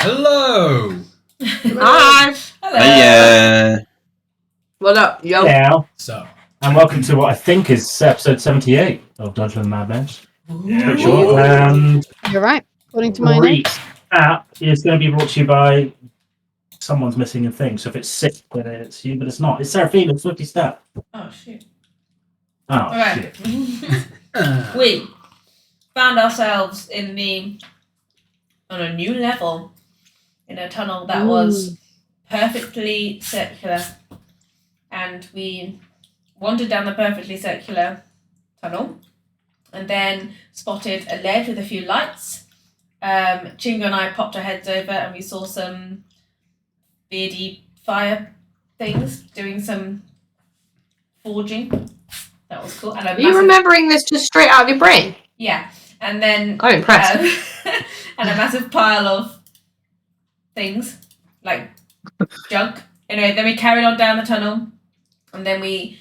Hello! Hi! Hello! Hiya! What up, yo? Now, So, and welcome to what I think is episode 78 of Dungeon and Mad Mage. yeah. Sure. And You're right, according to my notes. app is going to be brought to you by someone's missing a thing. So if it's sick, then it's you, but it's not. It's Seraphina, Swiftystep. Oh, shit. Oh, Alright. shit. We found ourselves on a new level in a tunnel that was perfectly circular. And we wandered down the perfectly circular tunnel and then spotted a ledge with a few lights. Chingo and I popped our heads over and we saw some beardy fire things doing some forging. That was cool. And Are you remembering this just straight out of your brain? Yeah. And then I'm impressed. and a massive pile of things, like junk. Anyway, then we carried on down the tunnel and then we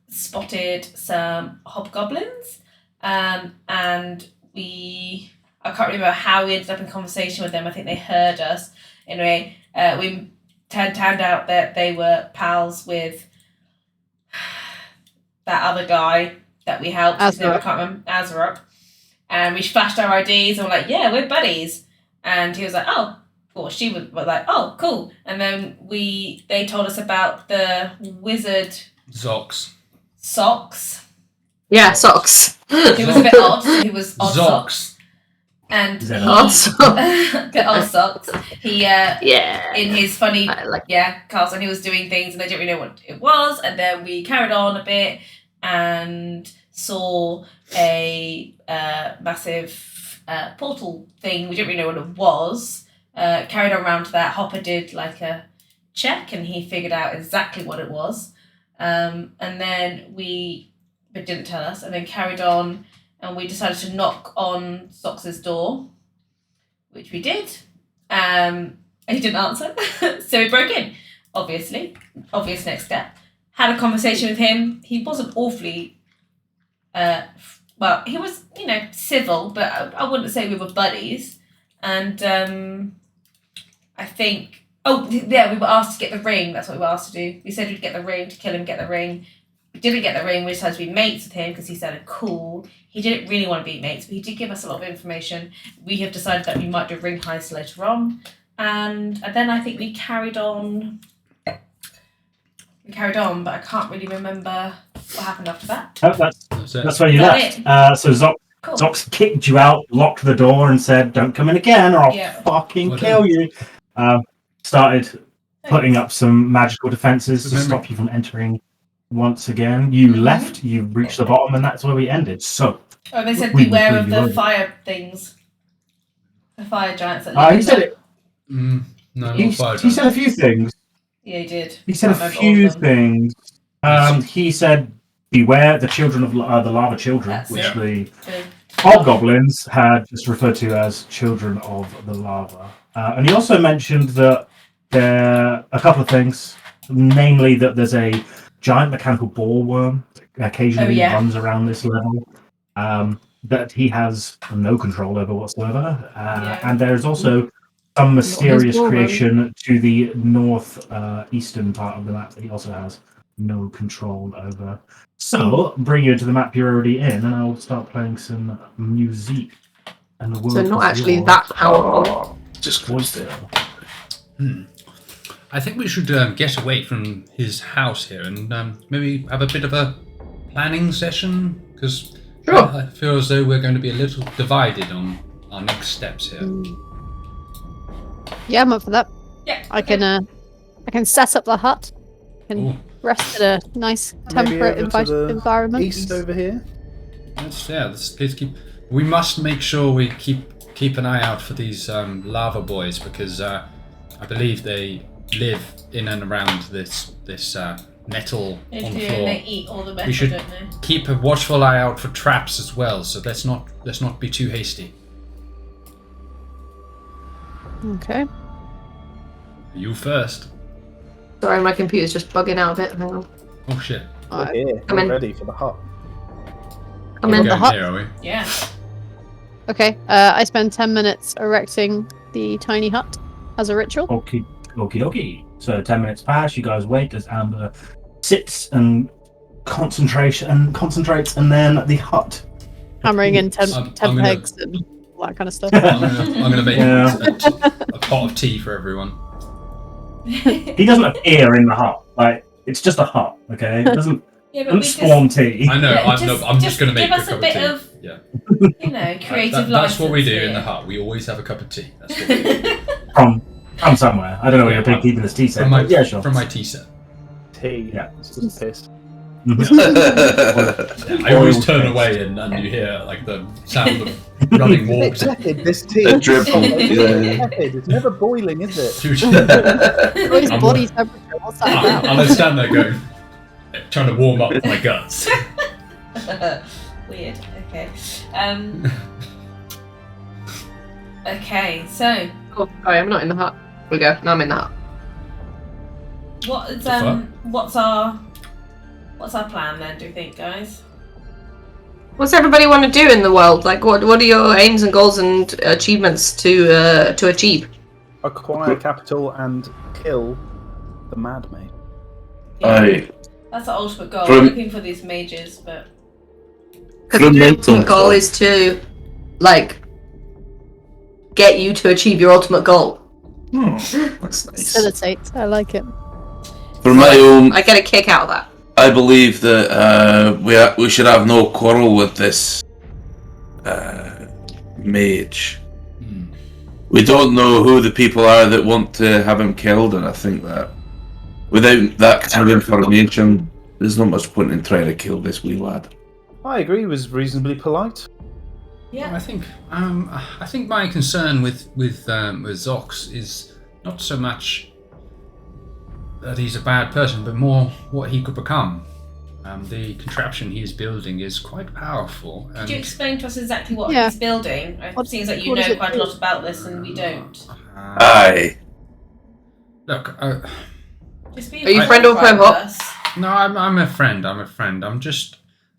spotted some hobgoblins. And I can't remember how we ended up in conversation with them. I think they heard us. Anyway, we turned out that they were pals with that other guy that we helped. His name I can't remember. Azarok. And we flashed our IDs and we're like, yeah, we're buddies. And he was like, oh. Or she was like, oh, cool. And then they told us about the wizard... Zox. Socks. Yeah, socks. He was a bit odd. He was odd Zox. Socks. And Odd socks. odd socks. He, yeah. in his funny, castle, and he was doing things and they didn't really know what it was. And then we carried on a bit and saw a massive portal thing. We didn't really know what it was. Carried on around to that. Hopper did like a check and he figured out exactly what it was. And then but didn't tell us, and then carried on and we decided to knock on Sox's door, which we did. And he didn't answer. So we broke in, obviously. Obvious next step. Had a conversation with him. He wasn't awfully he was, civil, but I wouldn't say we were buddies. And I think we were asked to get the ring. That's what we were asked to do. We said we'd get the ring, to kill him, get the ring. We didn't get the ring. We decided to be mates with him because he sounded cool. He didn't really want to be mates, but he did give us a lot of information. We have decided that we might do a ring heist later on. And then I think we carried on. But I can't really remember what happened after that. Oh, that's where you left. So Zox kicked you out, locked the door, and said, "Don't come in again, or I'll fucking kill you." Started putting up some magical defenses to stop you from entering once again. You left, you reached the bottom, and that's where we ended. So, they said beware of the fire things, the fire giants. That he said it. No, he said a few things. Yeah, he did. He said a few things. He said, "Beware the children of the lava children," That's which it. the hobgoblins had just referred to as children of the lava. And he also mentioned that there are a couple of things, namely that there's a giant mechanical ball worm that occasionally runs around this level that he has no control over whatsoever. And there's also some mysterious creation to the north-eastern part of the map that he also has no control over. So, bring you into the map you're already in, and I'll start playing some music. And the world So not actually that powerful. Just close there. I think we should get away from his house here and maybe have a bit of a planning session, because I feel as though we're going to be a little divided on our next steps here. Yeah, I'm up for that. Yeah. I can set up the hut. Can rest at a nice temperate environment. East over here. Let's keep. We must make sure we keep an eye out for these lava boys, because I believe they live in and around this metal on the floor. They eat all the metal, We should don't they? keep a watchful eye out for traps as well. So let's not be too hasty. Okay. You first. Sorry, my computer's just bugging out a bit. Hang on. Oh shit. We're here. Come We're in. ready for the hut. I'm We're in the going hut. here, are we? Yeah. Okay. I spend 10 minutes erecting the tiny hut as a ritual. Okie dokie. So 10 minutes pass. You guys wait as Amber sits and concentrates, and then the hut. Hammering in 10 I'm gonna- pegs and all that kind of stuff. I'm gonna make Yeah. a pot of tea for everyone. He doesn't appear in the hut. Like, it's just a hut, okay? It doesn't Yeah, but we just, spawn tea. I know. Yeah, I'm just gonna make give a us cup a bit tea. of, Yeah. creative license. That's what we do in here. the hut. We always have a cup of tea. That's what we do. From somewhere. I don't know where you're keeping this tea set. From my, Yeah, sure. from my tea set. Tea. Yeah. It's just piss. Yeah, I always turn away and you hear like the sound of running water. Tepid, this tea. The dribble, yeah. Tepid. It's never boiling, is it? His I'm- body temperature. What's that about? I'll just stand there going, trying to warm up my guts. Weird. Okay. Okay. So, Oh, sorry, I'm not in the hut. We go. No, I'm in the hut. what is fuck? what's our plan then? Do you think, guys? What's everybody want to do in the world? Like, what are your aims and goals and achievements to achieve? Acquire capital and kill the Mad Mage. Aye. That's the ultimate goal. From- We're looking for these mages, but Because From the mental ultimate goal side. is to, like, get you to achieve your ultimate goal. Oh, that's nice. Facilitate. I like it. For my own, I get a kick out of that. I believe that we should have no quarrel with this mage. Hmm. We don't know who the people are that want to have him killed, and I think that without that kind of information, there's not much point in trying to kill this wee lad. I agree. He was reasonably polite. yeah. I think my concern with Zox is not so much that he's a bad person, but more what he could become. The contraption he is building is quite powerful. Could you explain to us exactly what Yeah. he's building? It seems like you what does know it quite a do? lot about this, and we don't. Aye. Look, Just be Are you a friend or friend foe? with us. no, I'm a friend.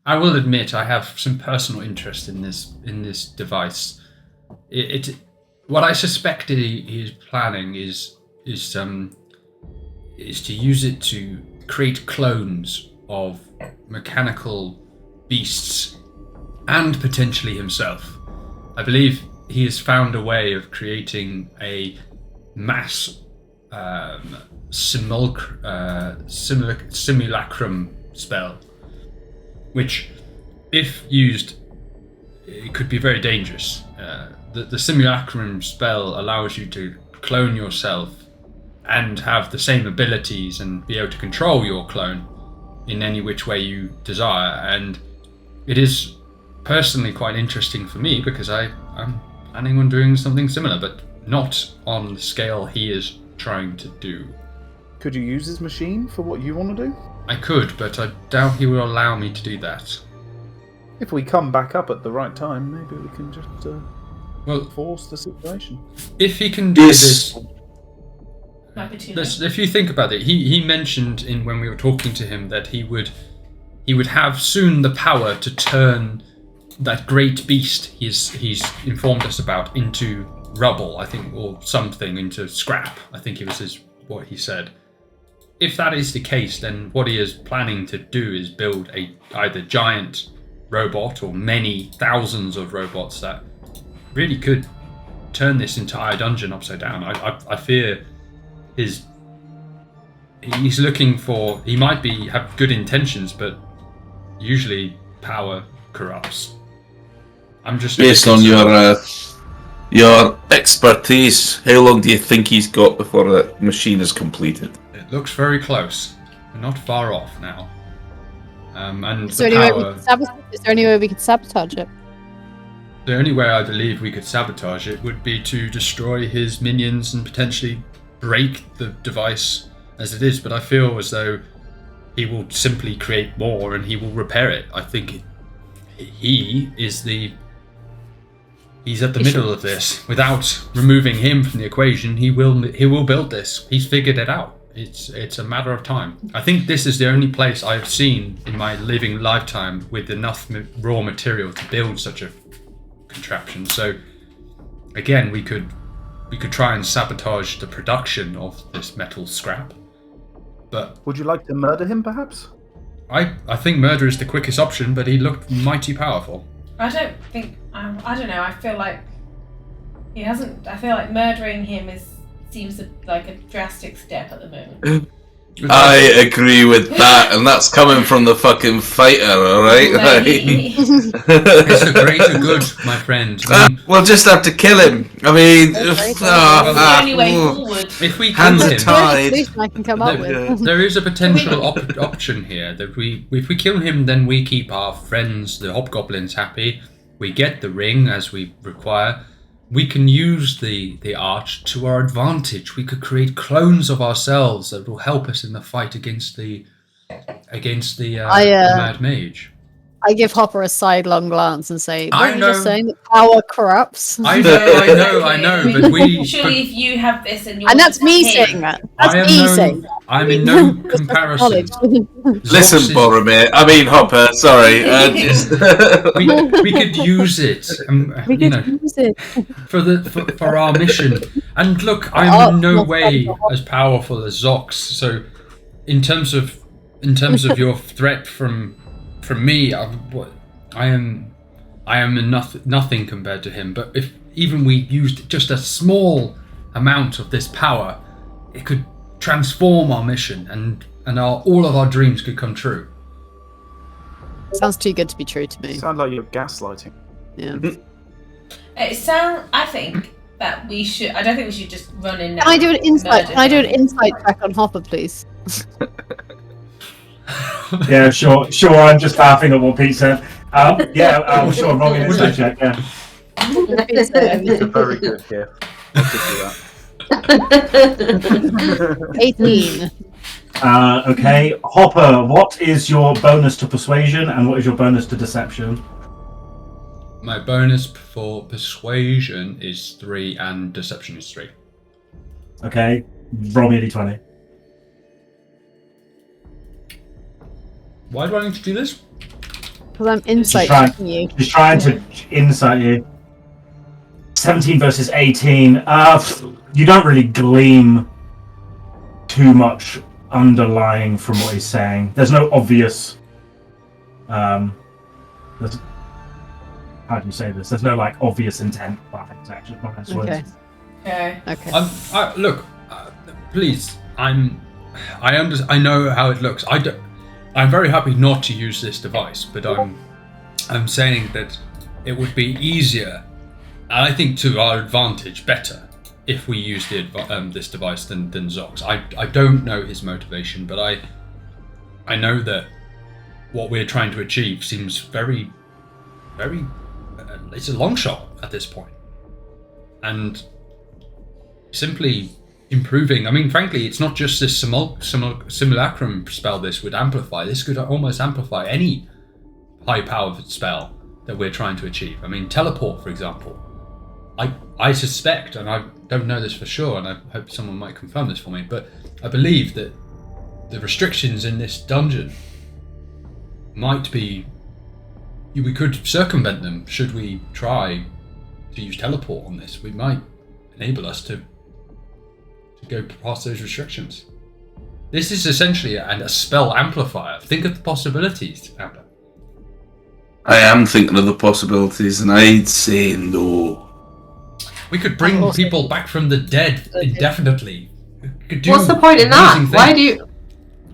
I will admit I have some personal interest in this device. What I suspect he is planning is to use it to create clones of mechanical beasts and potentially himself. I believe he has found a way of creating a mass simulacrum spell, which, if used, it could be very dangerous. The simulacrum spell allows you to clone yourself and have the same abilities and be able to control your clone in any which way you desire. And it is personally quite interesting for me because I'm planning on doing something similar, but not on the scale he is trying to do. Could you use his machine for what you want to do? I could, but I doubt he will allow me to do that. If we come back up at the right time, maybe we can just Well, force the situation. if he can do Yes. this, Might be too late. if you think about it, he mentioned when we were talking to him that he would have soon the power to turn that great beast he's informed us about into rubble, I think, or something, into scrap. I think it was what he said. If that is the case, then what he is planning to do is build a either giant robot or many thousands of robots that really could turn this entire dungeon upside down. I fear he's looking for. He might have good intentions, but usually power corrupts. I'm just Based on your expertise, how long do you think he's got before that machine is completed? It looks very close. We're not far off now. And Is the there, any way we power. could is there any way we could sabotage it? The only way I believe we could sabotage it would be to destroy his minions and potentially break the device as it is, but I feel as though he will simply create more and he will repair it. I think he's at the middle of this. Without removing him from the equation, he will build this. He's figured it out. It's a matter of time. I think this is the only place I've seen in my living lifetime with enough raw material to build such a contraption. So again, we could try and sabotage the production of this metal scrap. But would you like to murder him, perhaps? I think murder is the quickest option, but he looked mighty powerful. I don't think. I don't know. I feel like he hasn't. I feel like murdering him seems like a drastic step at the moment. I agree with that, and that's coming from the fucking fighter, alright? It's the greater good, my friend. We'll just have to kill him. I mean, That's the only way forward. If we hands kill are him, tied. I can come up with. there is a potential option here that if we kill him, then we keep our friends, the hobgoblins, happy. We get the ring as we require. We can use the arch to our advantage. We could create clones of ourselves that will help us in the fight against the Mad Mage. I give Hopper a sidelong glance and say, I "What know. you just saying that power corrupts?" I know, but we. Surely, if you have this and you're And that's me him. saying that. That's me saying that. I'm in no comparison. Listen, Boromir. I mean, Hopper. Sorry. we could use it. We could use it. For our mission. And look, I'm in no way as powerful as Zox. So, in terms of your threat from me, I am nothing compared to him. But if even we used just a small amount of this power, it could transform our mission, and all of our dreams could come true. Sounds too good to be true to me. Sounds like you're gaslighting. Yeah. I think that we should. I don't think we should just run in now. Can I do an insight? murder Can I do an him. insight check on Hopper, please? Yeah, sure. I'm just laughing at what Pete said. Sure. Wrong in insight check. Yeah. It's a very good gift. I'll give you that. 18. Okay, Hopper. What is your bonus to persuasion, and what is your bonus to deception? My bonus for persuasion is 3 and deception is 3. Okay, roll me a d20. Why do I need to do this? Because I'm insight trying- checking you. Just trying to insight you. 17 versus 18. You don't really glean too much underlying from what he's saying. There's no obvious. How do you say this? There's no obvious intent behind his actions. Okay. Okay. Look, please. I know how it looks. I'm very happy not to use this device, but I'm saying that it would be easier, and I think to our advantage, better if we used this device than Zox. I don't know his motivation, but I know that what we're trying to achieve seems very, very. It's a long shot at this point, and simply improving. I mean, frankly, it's not just this simulacrum spell this would amplify. This could almost amplify any high-powered spell that we're trying to achieve. I mean, teleport, for example. I suspect, and I don't know this for sure, and I hope someone might confirm this for me, but I believe that the restrictions in this dungeon might be... We could circumvent them should we try to use teleport on this. We might enable us to go past those restrictions. This is essentially a spell amplifier. Think of the possibilities, Amber. I am thinking of the possibilities, and I'd say no. We could bring people back from the dead indefinitely. What's the point in that? Why do you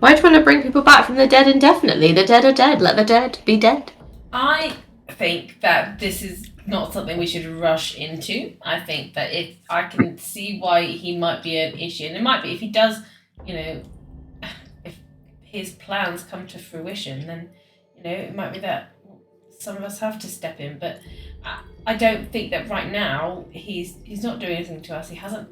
want to bring people back from the dead indefinitely? The dead are dead. Let the dead be dead. I think that this is not something we should rush into. I think that if I can see why he might be an issue, and it might be if he does, if his plans come to fruition, then it might be that some of us have to step in. But I don't think that right now he's not doing anything to us. He hasn't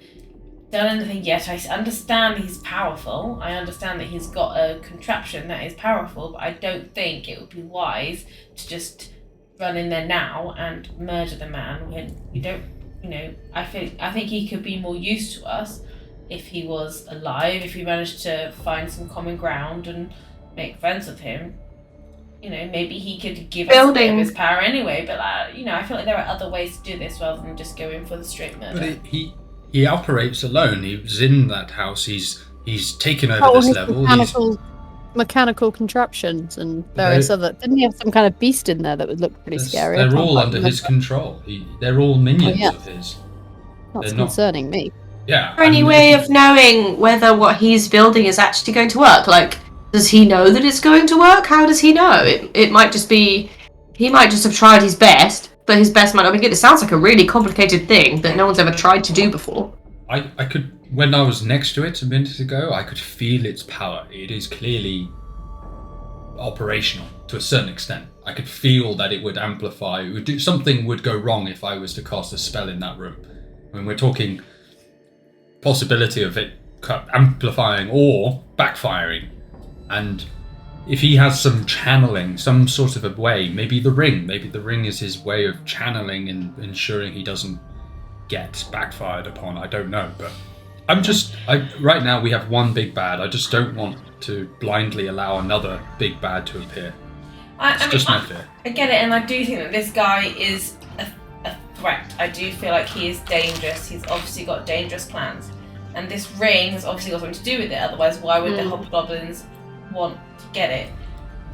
done anything yet. I understand he's powerful. I understand that he's got a contraption that is powerful, but I don't think it would be wise to just run in there now and murder the man when we don't. I think he could be more use to us if he was alive. If we managed to find some common ground and make friends with him. maybe he could give us a bit of his power anyway. But I feel like there are other ways to do this rather than just go in for the straight murder. But he operates alone. He was in that house. He's taken over this level. Mechanical contraptions and various other. Didn't he have some kind of beast in there that would look pretty scary? They're all under his control. They're all minions of his. That's concerning me. Yeah. Is there any way of knowing whether what he's building is actually going to work? Like, does he know that it's going to work? How does he know? It might just be... He might just have tried his best, but his best might not be good. It sounds like a really complicated thing that no one's ever tried to do before. I could... When I was next to it a minute ago, I could feel its power. It is clearly operational to a certain extent. I could feel that it would amplify. It would do something would go wrong if I was to cast a spell in that room. I mean, we're talking possibility of it amplifying or backfiring. And if he has some channeling, some sort of a way, maybe the ring is his way of channeling and ensuring he doesn't get backfired upon. I don't know, but right now we have one big bad. I just don't want to blindly allow another big bad to appear. It's just my fear. I get it, and I do think that this guy is a threat. I do feel like he is dangerous. He's obviously got dangerous plans. And this ring has obviously got something to do with it, otherwise why would the hobgoblins want to get it?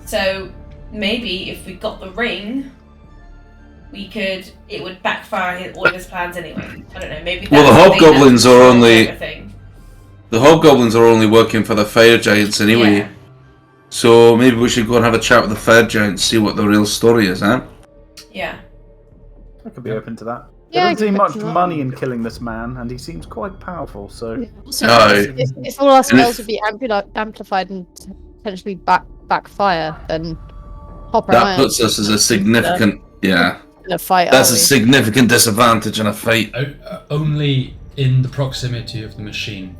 So maybe if we got the ring, it would backfire all of his plans anyway. I don't know, maybe that's the hobgoblins are only... The hobgoblins are only working for the fire giants anyway. Yeah. So maybe we should go and have a chat with the fire giants, see what the real story is, huh? Yeah. I could be open to that. Yeah, there doesn't seem much money in killing this man, and he seems quite powerful, so... Yeah. If all our spells would be amplified and potentially backfire, then that puts us as a significant... Yeah. In a fight, that's a significant disadvantage in a fight. Only in the proximity of the machine.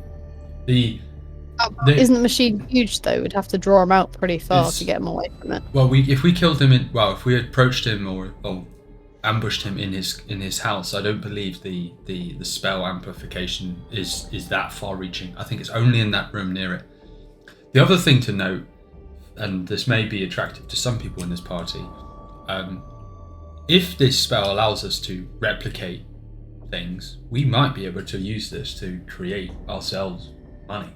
Isn't the machine huge though? We'd have to draw him out pretty far to get him away from it. Well, if we killed him if we approached him or ambushed him in his house, I don't believe the spell amplification is that far reaching. I think it's only in that room near it. The other thing to note, and this may be attractive to some people in this party, if this spell allows us to replicate things, we might be able to use this to create ourselves money.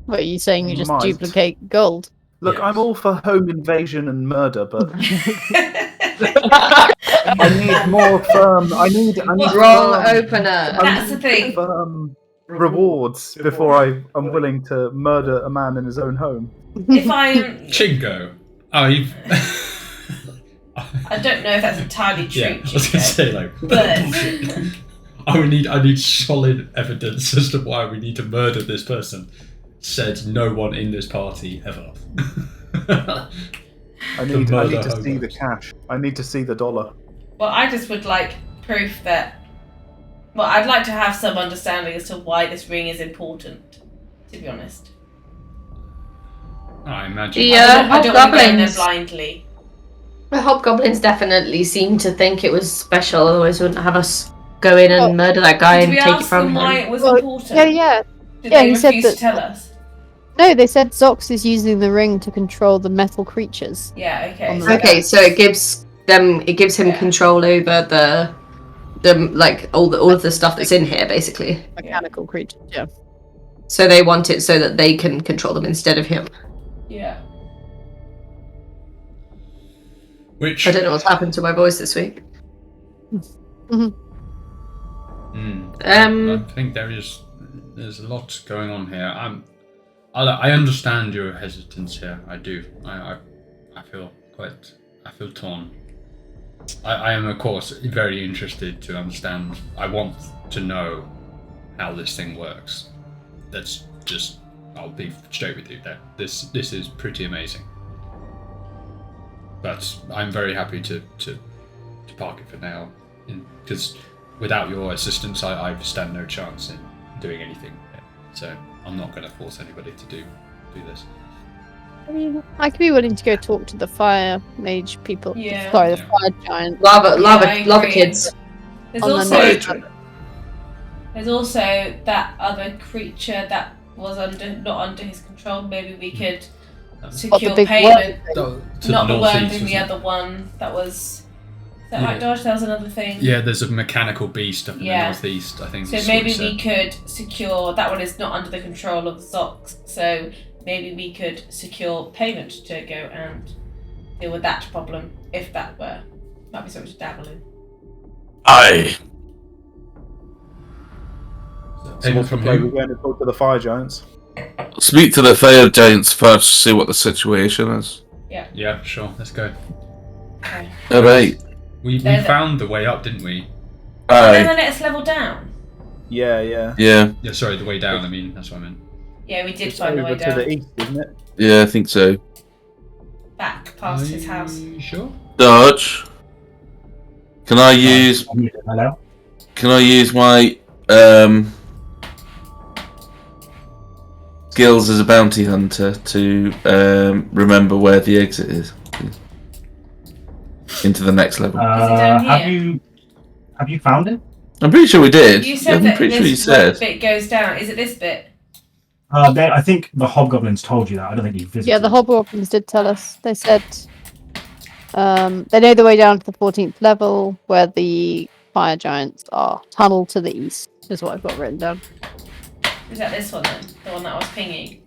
What are you saying? You just duplicate gold? Look, I'm all for home invasion and murder, but I need more firm. I need wrong opener. That's the thing. Firm rewards before I'm willing to murder a man in his own home. If I'm Chingo, I don't know if that's entirely true. Yeah, I was gonna say but I need solid evidence as to why we need to murder this person. Said no one in this party ever. I need to see the cash. I need to see the dollar. Well, I just would like proof that... Well, I'd like to have some understanding as to why this ring is important, to be honest. I imagine. I don't want to go in there blindly. The hobgoblins definitely seem to think it was special, otherwise they wouldn't have us go in and murder that guy and take it from him. Why it was important? Yeah. Did they refuse to tell us? No, they said Zox is using the ring to control the metal creatures. Yeah, okay. Okay, so it gives him control over the all of the stuff that's in here, basically. Mechanical creatures, yeah. So they want it so that they can control them instead of him. Yeah. Which I don't know what's happened to my voice this week. I think there's a lot going on here. I understand your hesitance here. I do. I feel torn. I am, of course, very interested to understand. I want to know how this thing works. I'll be straight with you there. This is pretty amazing. But I'm very happy to park it for now, because without your assistance, I stand no chance in doing anything. So I'm not going to force anybody to do this. I mean, I could be willing to go talk to the fire mage people. Yeah. Sorry, the fire giant. Lava kids. There's also that other creature that was not under his control, maybe we could What, secure the big payment. To Not the one northeast, in the isn't it? other one. That was. Is that Yeah. right, Dodge? That was another thing. Yeah, there's a mechanical beast up in Yeah. the northeast, I think. So is what maybe it we said. could secure. That one is not under the control of the Zox. So maybe we could secure payment to go and deal with that problem, if that were. Might be something to dabble in. Aye. Payment from We're who? going to talk to the fire giants. Speak to the fire giants first, see what the situation is. Yeah, sure. Let's go. Okay. Alright. We There's a- found the way up, didn't we? And then Aye. the next level down. Yeah. Yeah. Yeah, sorry, the way down. I mean, that's what I meant. Yeah, we did It's find the way over to down. the east, isn't it? Yeah, I think so. Back past his house. You sure? Dodge. Can I use Hello? my skills as a bounty hunter to remember where the exit is into the next level? down Have here? you found it? I'm pretty sure we did. You said I'm that pretty sure you this said. bit goes down. Is it this bit? I think the hobgoblins told you that. I don't think you visited. Yeah, the hobgoblins did tell us. They said they know the way down to the 14th level, where the fire giants are. Tunnel to the east is what I've got written down. Is that this one then? The one that I was pinging?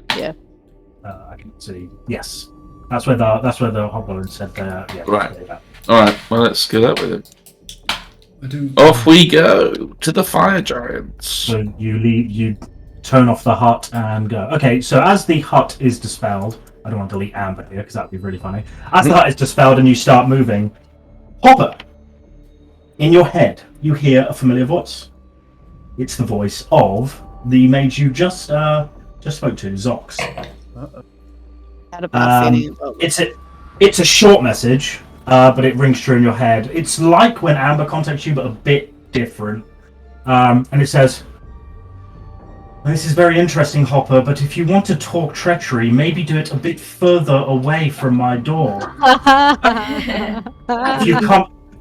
I can see. Yes, that's where the hobgoblins said. Yeah, Right. say that. Alright, well, let's get up with it. I do. Off we go to the fire giants. So you turn off the hut and go. Okay, so as the hut is dispelled, I don't want to delete Amber here because that'd be really funny. As the hut is dispelled and you start moving, Hopper, in your head, you hear a familiar voice. It's the voice of the mage you just spoke to, Zox. Had a bad Um, feeling about this. It's a short message, but it rings true in your head. It's like when Amber contacts you, but a bit different. And it says, "This is very interesting, Hopper, but if you want to talk treachery, maybe do it a bit further away from my door.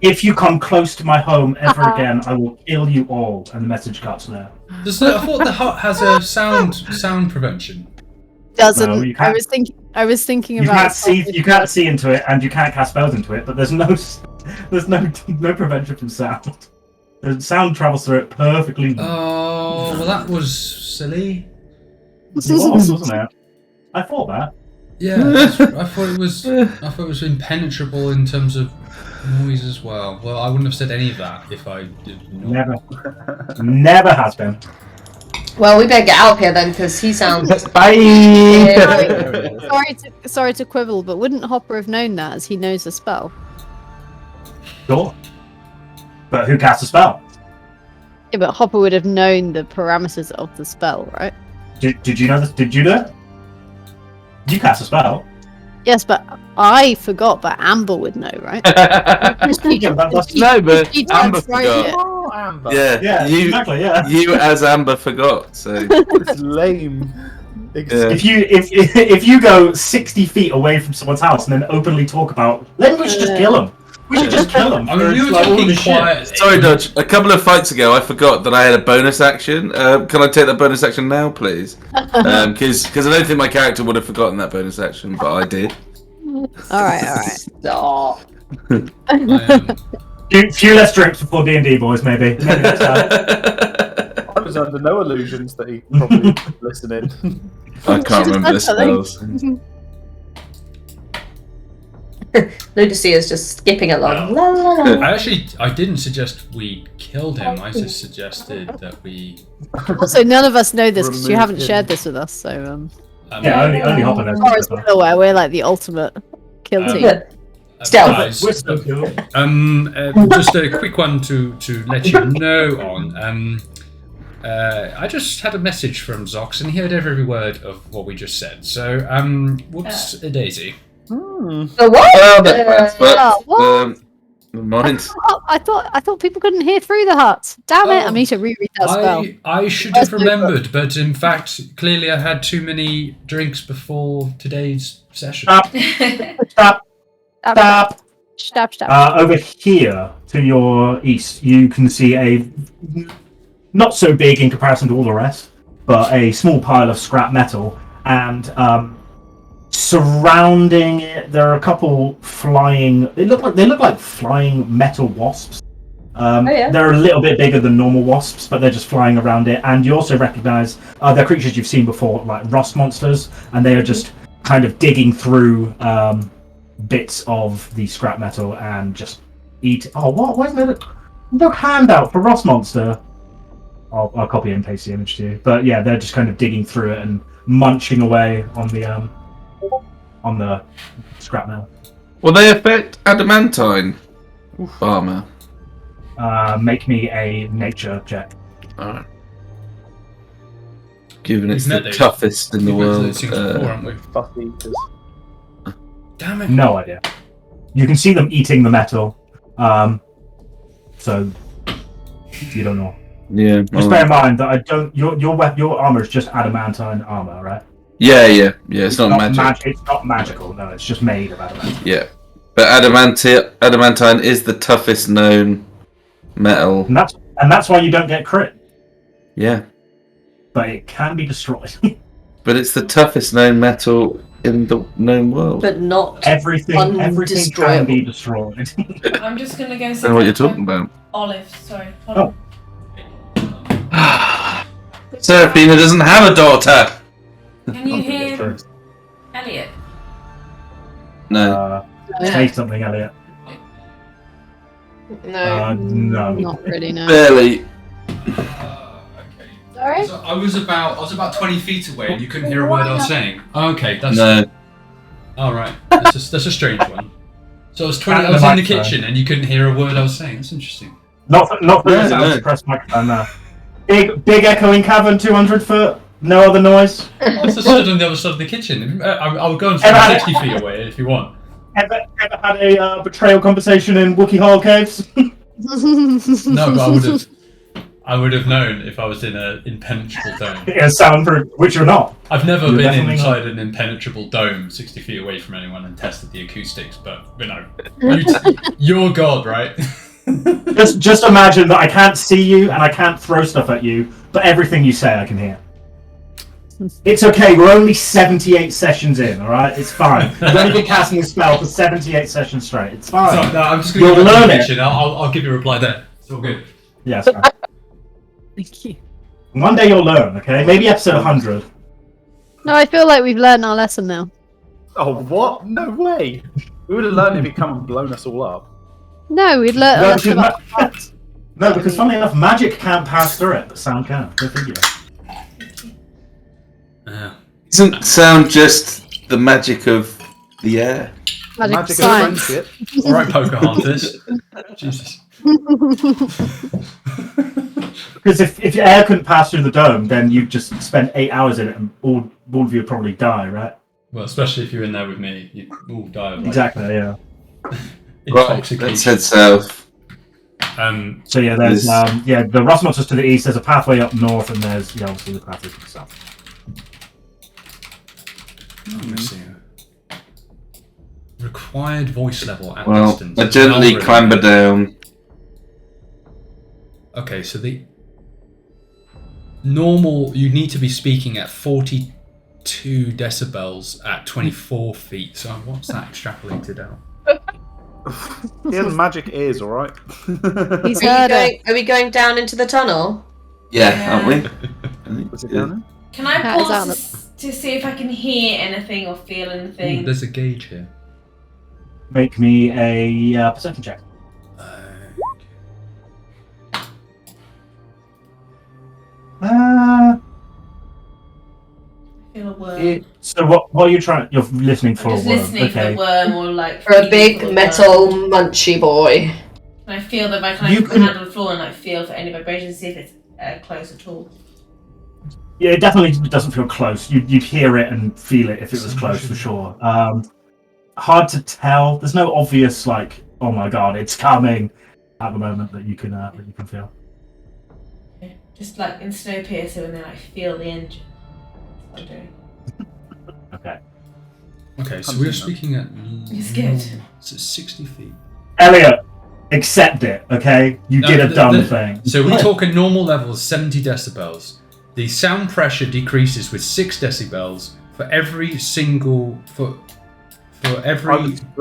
If you come close to my home ever again, I will kill you all." And the message cuts there. I thought the hut has a sound prevention. Doesn't. No, you I can't- was thinking You about. can't see into it, and you can't cast spells into it. But there's no prevention from sound. The sound travels through it perfectly. Oh, well, that was silly. It was, wasn't it? I thought that. Yeah, I thought it was impenetrable in terms of noise as well. Well, I wouldn't have said any of that if I did not. Never has been. Well, we better get out of here then, because he sounds. Bye. Sorry to quibble, but wouldn't Hopper have known that as he knows the spell? Sure. But who casts a spell? Yeah, but Hopper would have known the parameters of the spell, right? Did you know this? Did you do it? You cast a spell. Yes, but I forgot, but Amber would know, right? Yeah, that's- No, but She Amber transferred forgot. it. Oh, Amber. Yeah, exactly. Yeah. you as Amber forgot. So It's lame. Yeah. If you go 60 feet away from someone's house and then openly talk about, then we should just kill him. We should just kill him. I mean, we were Like, all talking this shit. quietly. sorry, Dodge. A couple of fights ago, I forgot that I had a bonus action. Can I take that bonus action now, please? Because I don't think my character would have forgotten that bonus action, but I did. All right. Stop. Few less drinks before D&D, boys. Maybe next time. I was under no illusions that he probably listening. I can't remember the spells. Ludusia is just skipping along. La, la, la. I didn't suggest we killed him. I just suggested that we. Also, none of us know this because you Remove haven't him. shared this with us. So, Yeah, only Hopper knows. as far as we're aware, we're like the ultimate kill team. Stealth. Guys, We're so cool. just a quick one to let you know on. I just had a message from Zox, and he heard every word of what we just said. So, whoops, a daisy. The what? Well, that's what? never mind. Oh, I thought people couldn't hear through the hut. Damn it! I need to reread that spell. I should have remembered, but in fact, clearly I had too many drinks before today's session. Stop. Stab. Over here to your east, you can see a not so big in comparison to all the rest, but a small pile of scrap metal, and surrounding it there are a couple flying. They look like flying metal wasps. They're a little bit bigger than normal wasps, but they're just flying around it. And you also recognise they're creatures you've seen before, like rust monsters, and they are just kind of digging through bits of the scrap metal and just eat. Oh, what? Where's no handout for rust monster? I'll copy and paste the image to you. But yeah, they're just kind of digging through it and munching away on the scrap metal. Will they affect adamantine armor? Make me a nature check. Alright. Given it's the toughest in the world. Fuck eaters. Damn it. No idea. You can see them eating the metal. So you don't know. Yeah. Just bear in mind that I don't. Your armor is just adamantine armor, right? Yeah. It's not magic. It's not magical. No, it's just made of adamantine. Yeah, but adamantine is the toughest known metal. And that's why you don't get crit. Yeah. But it can be destroyed. But it's the toughest known metal in the known world. But not everything can be destroyed. I'm just gonna go. I don't know what you're talking about. Olive, sorry. Hold Oh. Seraphina doesn't have a daughter. Can you hear Elliot? No. Say something, Elliot. No. No. Not really, no. Barely. Okay. Sorry? So I was about 20 feet away and you couldn't hear a word I was saying. Okay, that's No. Alright. That's a strange one. So I was in the kitchen and you couldn't hear a word I was saying. That's interesting. Not for the sound suppressed microphone, no. Big echoing cavern, 200 foot, no other noise. I was stood on the other side of the kitchen. I'll go and stand 60 feet away if you want. Ever had a betrayal conversation in Wookiee Hall caves? No, but I would have known if I was in an impenetrable dome. Yeah, soundproof, which you're not. I've never You're been definitely inside an impenetrable dome 60 feet away from anyone and tested the acoustics, but you're God, right? Just imagine that I can't see you and I can't throw stuff at you, but everything you say I can hear. It's okay, we're only 78 sessions in, alright? It's fine. You've only been casting a spell for 78 sessions straight. It's fine. So, no, I'm just going to learn it. I'll give you a reply there. It's all good. Yes. Yeah, Thank you. one day you'll learn, okay? Maybe episode 100. No, I feel like we've learned our lesson now. Oh, what? No way! We would have learned if he'd come and blown us all up. No, we'd learned our lesson. No, because funnily enough, magic can't pass through it, but sound can. Go figure. Isn't sound just the magic of the air? Magic Magic of science. friendship. Alright, Pocahontas. Jesus. Because if your air couldn't pass through the dome, then you'd just spend 8 hours in it and all of you would probably die, right? Well, especially if you're in there with me, you all die of like, Exactly, yeah. intoxication. Let's head south. So yeah, there's the rust monsters to the east, there's a pathway up north, and there's obviously the pathway to the south. Let me see. Required voice level at Well, distance. I gently clamber down. Okay, so the normal, you need to be speaking at 42 decibels at 24 feet. So what's that extrapolated out? He has magic ears, alright? He's heard it. Are we going down into the tunnel? Yeah, aren't we? Was it down there? Can I That is pause to see if I can hear anything or feel anything? Ooh, there's a gauge here. Make me a perception check. Feel a worm. So what are you trying? You're listening for I'm a just worm. listening Okay. for a worm or like For a feeling big for a metal worm. munchy boy. Can I feel that I You can put can- my hand on the floor and like feel for any vibrations, see if it's close at all. Yeah, it definitely doesn't feel close. You'd hear it and feel it if it was close for sure. Hard to tell. There's no obvious like, oh my god, it's coming at the moment that you can feel. Okay. Just like in Snowpiercer when they like feel the engine. That's what I'm doing. Okay. Okay, so we're speaking at. It's good. So 60 feet. Elliot, accept it. Okay, you did a dumb thing. So we're talking normal levels, 70 decibels. the sound pressure decreases with 6 decibels for every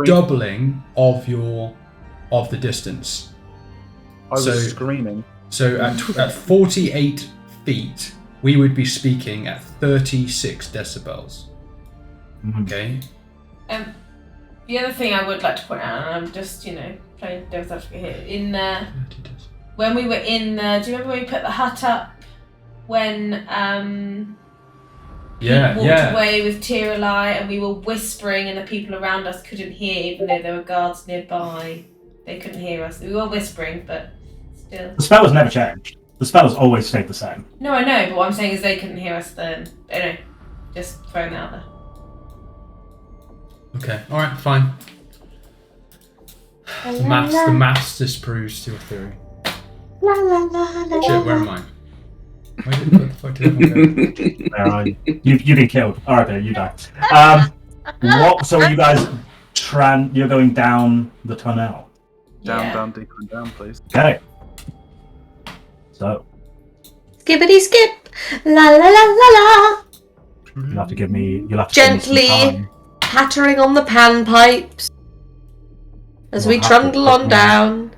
doubling of the distance. I was screaming. So at 48 feet, we would be speaking at 36 decibels. Okay. The other thing I would like to point out, and I'm just playing devil's advocate here, when we were in do you remember when we put the hut up when we walked away with Tiralai and we were whispering and the people around us couldn't hear, even though there were guards nearby. They couldn't hear us. We were whispering, but still. The spell has never changed. The spell has always stayed the same. No, I know, but what I'm saying is they couldn't hear us then. Anyway, just throwing that out there. Okay, alright, fine. The maths disproves your theory. Shit, where am I? Where the fuck did everyone go? Where are you? You've been killed. Alright, there, you die. So are you guys you're going down the tunnel? Down, deeper and down, please. Okay. So. Skippity skip! La la la la la! You'll have to give me Gently some time. pattering on the panpipes as we trundle on down.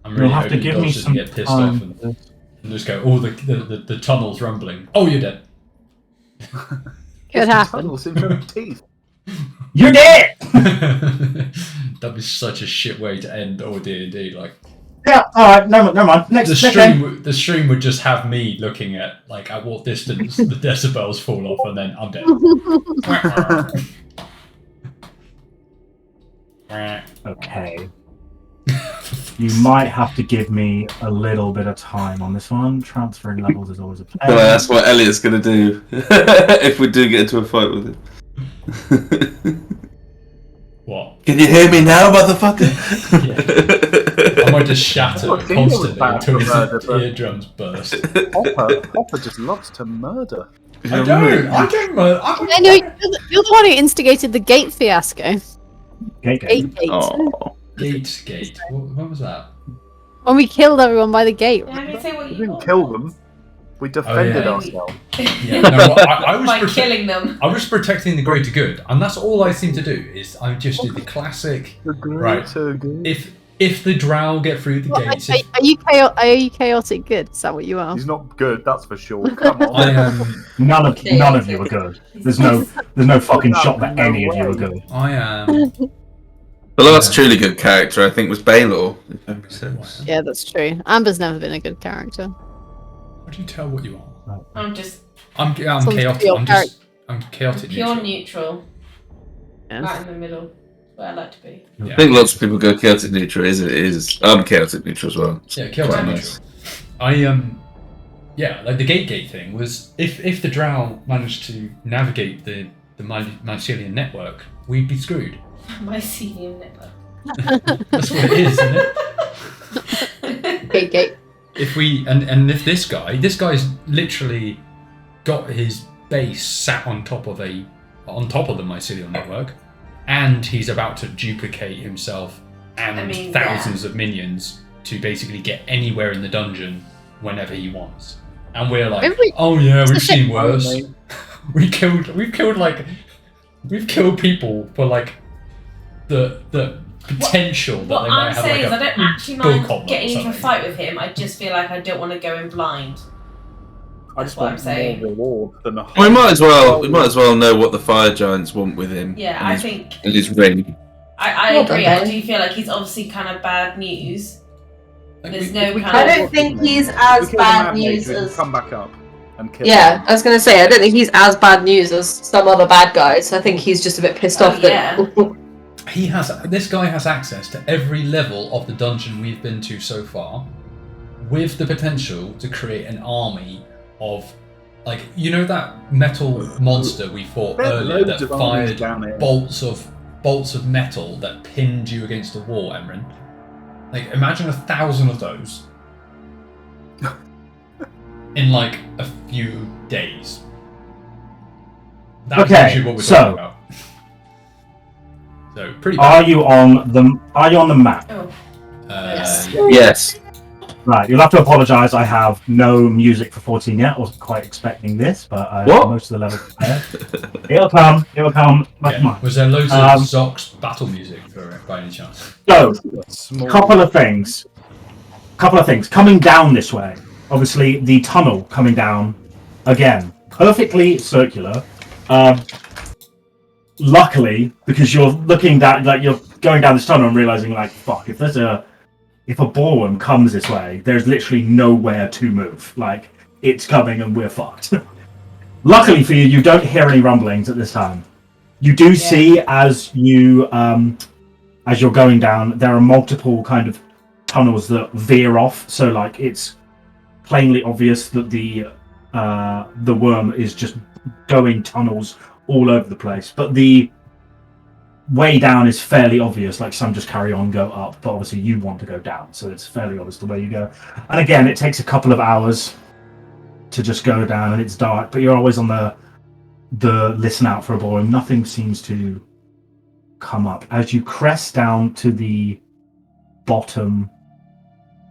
I'm really You'll have to hoping give me Dodge doesn't some get pissed time. off and just go, the tunnel's rumbling. Oh, you're dead. Could happen. Tunnel seems to have teeth. You're dead! That'd be such a shit way to end D&D. Like, Yeah, alright, never mind. Next game. The stream would just have me looking at what distance the decibels fall off, and then I'm dead. Okay. You might have to give me a little bit of time on this one. Transferring levels is always a pain. Well, that's what Elliot's going to do if we do get into a fight with him. What? Can you hear me now, motherfucker? I might just shatter Well, Fingle was constantly bad until for his murder, but- eardrums burst. Hopper just loves to murder. I don't. I know you're the one who instigated the gate fiasco. Gate. Gate. Oh. Gate. What was that? When we killed everyone by the gate. Yeah, I mean, say what We you didn't want. kill them. We defended yeah. ourselves. Yeah, no, I was By killing them. I was protecting the greater good, and that's all I seem to do. Is I just do the classic. The greater good. If the drow get through the gates, Are you chaotic good? Is that what you are? He's not good, that's for sure. Come on. I am. None of you are good. There's no fucking shot that any of you are good. I am. The last truly good character, I think, was Baylor. If that makes sense. Yeah, that's true. Amber's never been a good character. How do you tell what you are? I'm just I'm Sounds chaotic. pure I'm chaotic. pure neutral. neutral. Yes. Right in the middle. Where I like to be. Yeah. I think lots of people go chaotic neutral. I'm chaotic neutral as well. Yeah, chaotic Quite neutral. nice. Yeah, like the gate thing was if the drow managed to navigate the mycelium network, we'd be screwed. Mycelium network. That's what it is, isn't it? Gate. If we and if this guy's literally got his base sat on top of the mycelial network, and he's about to duplicate himself and thousands of minions to basically get anywhere in the dungeon whenever he wants. And we're like, oh yeah, we've seen worse. We've killed people for like the potential that What they might I'm have. saying Like is, I don't actually bull mind cobble getting or into a something. fight with him. I just feel like I don't want to go in blind. I That's just what I'm want saying. more reward than a We might as well know what the fire giants want with him. Yeah, and I his- think and his ring. I Well agree. done, I Dan. do feel like he's obviously kind of bad news. Like, There's we- no we kind I of. don't think he's We as kill the bad Mad Mage, news we can as. come back up and kill Yeah, him. I was gonna say, I don't think he's as bad news as some other bad guys. I think he's just a bit pissed Oh, off that. This guy has access to every level of the dungeon we've been to so far, with the potential to create an army of, like, you know that metal monster we fought There are earlier loads that of armies fired down here. bolts of metal that pinned you against the wall, Emwen. Like, imagine 1,000 of those in like a few days. That's Okay, actually what we're so- talking about. So pretty bad. Are you on the map? Oh, Uh, Yes. Yes. Right, you'll have to apologise. I have no music for 14 yet. I wasn't quite expecting this, but What? most of the levels prepared. It'll come. But come on. Was there loads of Zox battle music for it by any chance? So, Small. couple of things. Coming down this way. Obviously, the tunnel coming down, again, perfectly circular. Luckily, because you're looking down, like you're going down this tunnel and realizing, like, fuck, if a ballworm comes this way, there's literally nowhere to move. Like, it's coming and we're fucked. Luckily for you, you don't hear any rumblings at this time. You do see as you're going down, there are multiple kind of tunnels that veer off. So, like, it's plainly obvious that the worm is just going tunnels all over the place, but the way down is fairly obvious. Like, some just carry on, go up, but obviously you want to go down, so it's fairly obvious the way you go. And again, it takes a couple of hours to just go down, and it's dark, but you're always on the listen out for a ball, and nothing seems to come up. As you crest down to the bottom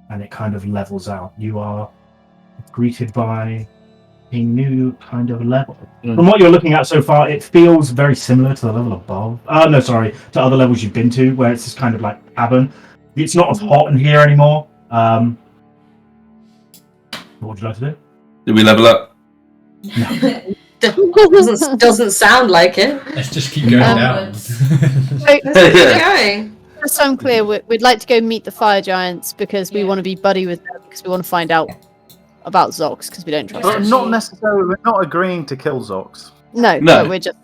and it kind of levels out, you are greeted by a new kind of level. From what you're looking at so far, it feels very similar to the level above. To other levels you've been to, where it's this kind of like cavern. It's not as hot in here anymore. What would you like to do? Did we level up? Doesn't sound like it. Let's just keep going down. Keep going. Just so I'm clear, we'd like to go meet the fire giants because we want to be buddy with them, because we want to find out about Zox, because we don't trust But them. not necessarily. We're not agreeing to kill Zox. No, No. we're just...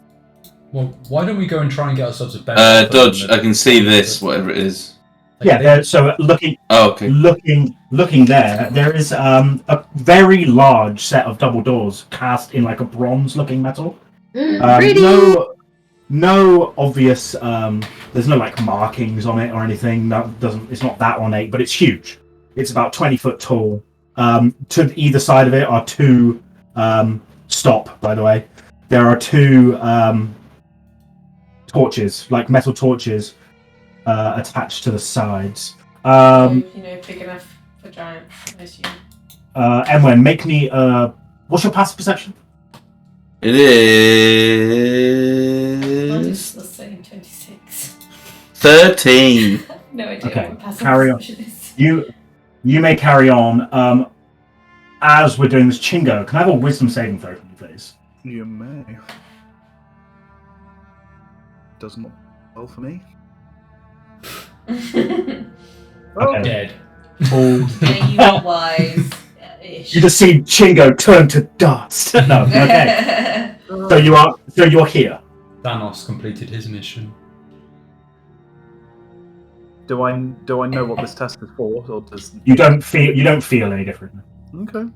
Well, why don't we go and try and get ourselves a better... Dodge, I can see this, whatever it is. Yeah, so looking there is a very large set of double doors cast in like a bronze-looking metal. Pretty. No obvious. There's no like markings on it or anything. It's not that ornate, but it's huge. It's about 20 foot tall. To either side of it are two. Stop, by the way. There are two torches, like metal torches, attached to the sides. Big enough for giants, I assume. Emwen, make me. What's your passive perception? It What is is the same 26? 13. No idea Okay, what passive carry on. perception is. You may carry on. As we're doing this, Chingo, can I have a wisdom saving throw from you, please? You may. Does not well for me. Okay. Dead. Yeah, you are wise. You just see Chingo turn to dust. No, okay. So you're here. Thanos completed his mission. Do I know what this test is for, or does? You don't feel any different. Okay.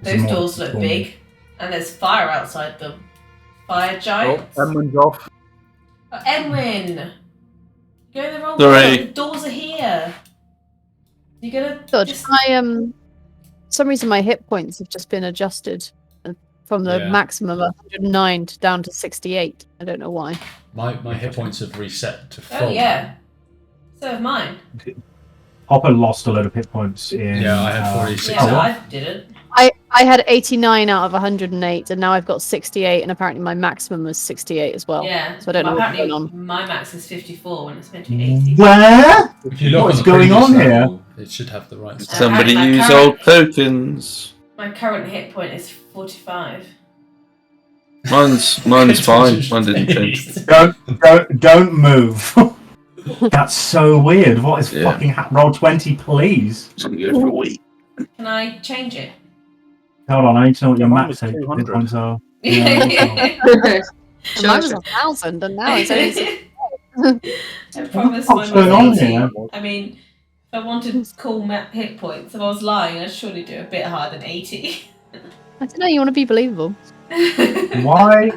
Those more doors look formal. big, and there's fire outside them. Fire Oh, giants. Emwen's off. Emwen! You're going the wrong Sorry. way. The doors are here. You're gonna. Dodge, just- for some reason my hit points have just been adjusted from the Yeah. maximum of 109 down to 68. I don't know why. My hit points have reset to full. Oh yeah. So have mine. Hopper lost a load of hit points in. Yeah, I had 46. Yeah, Oh, no, what? I didn't. I had 89 out of 108, and now I've got 68, and apparently my maximum was 68 as well. Yeah. So I don't know what's Apparently, going on. my max is 54 when it's meant to be 80. Where? If you look What's on the going previous on here? level, it should have the right. Somebody my use current- old tokens. My current hit point is 45. Mine's fine. Mine didn't change. Don't move. That's so weird. What is Yeah. fucking roll 20, please? Just gonna go for a week. Can I change it? Hold on, I need to know what your Mine max was hit 200. points are. And mine was 1,000, and now it's only 60. I promise What's mine going on was 80. here? I mean, if I wanted cool hit points, if I was lying, I'd surely do a bit higher than 80. I don't know, you want to be believable. Why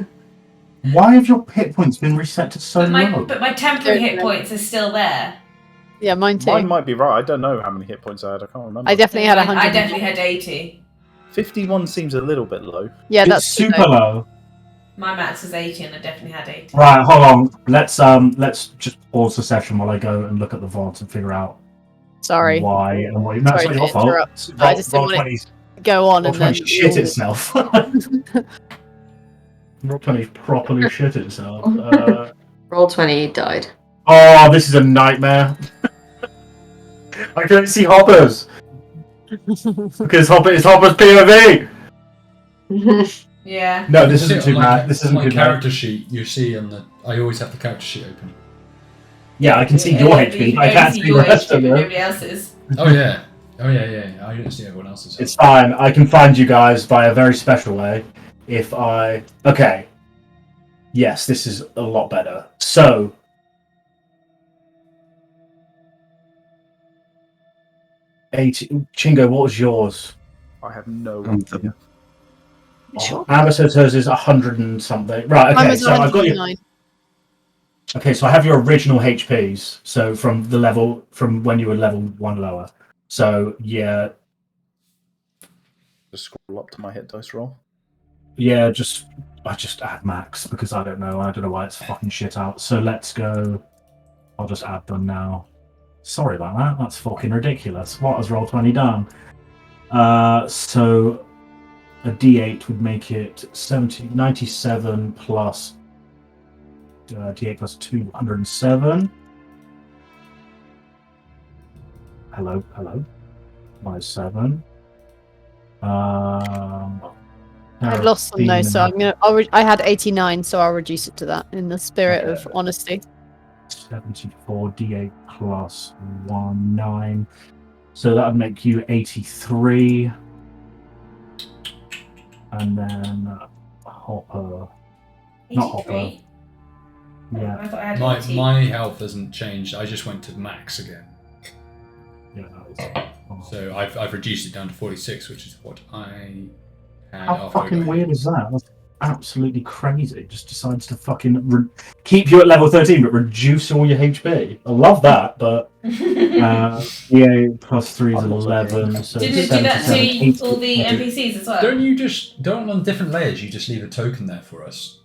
have your hit points been reset to so low? But my temporary hit points are still there. Yeah, mine too. Mine might be right. I don't know how many hit points I had. I can't remember. I definitely had I 100. definitely had 80. 51 seems a little bit low. Yeah, It's that's super low. My max was 80 and I definitely had 80. Right, hold on. Let's just pause the session while I go and look at the VODs and figure out Sorry. why and why. No, it's Sorry not your to fault. interrupt. I just didn't Roll want it 20's to go on Roll and then 20 shit itself. Roll 20 properly shit itself. Roll 20 died. Oh, this is a nightmare. I couldn't see hoppers because it's Hopper's POV. Yeah. No, this You isn't see it too on bad. This isn't my too character sheet. You see on the. I always have the character sheet open. Yeah, I can see your HP, but I can't see the your rest HP, of but them. nobody else's. Oh yeah. Oh yeah. I didn't see everyone else's. It's fine. I can find you guys by a very special way. If I... Okay. Yes, this is a lot better. So... Chingo, what was yours? I have no Anthem. idea. Sure. Amber says hers is 100 and something. Right, Mine okay, was so I've got you... 109. Okay, so I have your original HPs. So from the level... From when you were level 1 lower. So, yeah... Just scroll up to my hit dice roll. Yeah, I just add max because I don't know why it's fucking shit out. So let's go. I'll just add them now. Sorry about that. That's fucking ridiculous. What has Roll20 done? So a D8 would make it 97 plus D8 plus 207. Hello. Minus 7. I've lost some though, so I had 89, so I'll reduce it to that in the spirit of honesty. 74 D8 plus 1 9. So that would make you 83. And then Hopper. Not Hopper. 83? Yeah. I thought I had 80. My health hasn't changed. I just went to max again. Yeah, So I've reduced it down to 46, which is what I had how after I fucking got weird is that? That's absolutely crazy. It just decides to fucking keep you at level 13 but reduce all your HP. I love that, but yeah, plus 3 is 11. So Didn't it do that to 77, all the 80. NPCs as well? Don't on different layers you just leave a token there for us?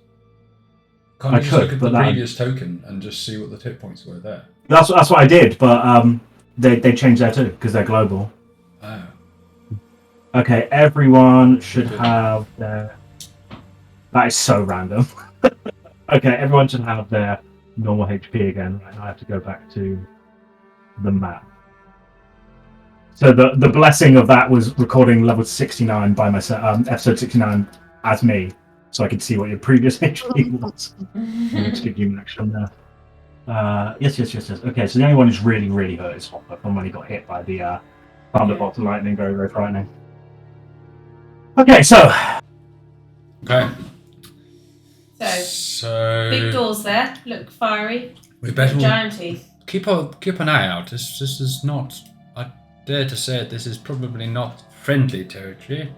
Can't I you just could, look at but the that- previous token and just see what the hit points were there? That's what I did, but they changed that too because they're global. Oh. Okay, everyone should have their... That is so random. Okay, everyone should have their normal HP again. Right, I have to go back to the map. So the blessing of that was recording level 69 by myself, episode 69 as me, so I could see what your previous HP was. Let's give you an action there. Yes. Okay, so the only one who's really hurt is Hopper from when he got hit by the thunderbolt and lightning. Very frightening. Okay, so Okay. So, big doors there. Look fiery. We better Giant teeth. keep an eye out. This is not. I dare to say it. This is probably not friendly territory.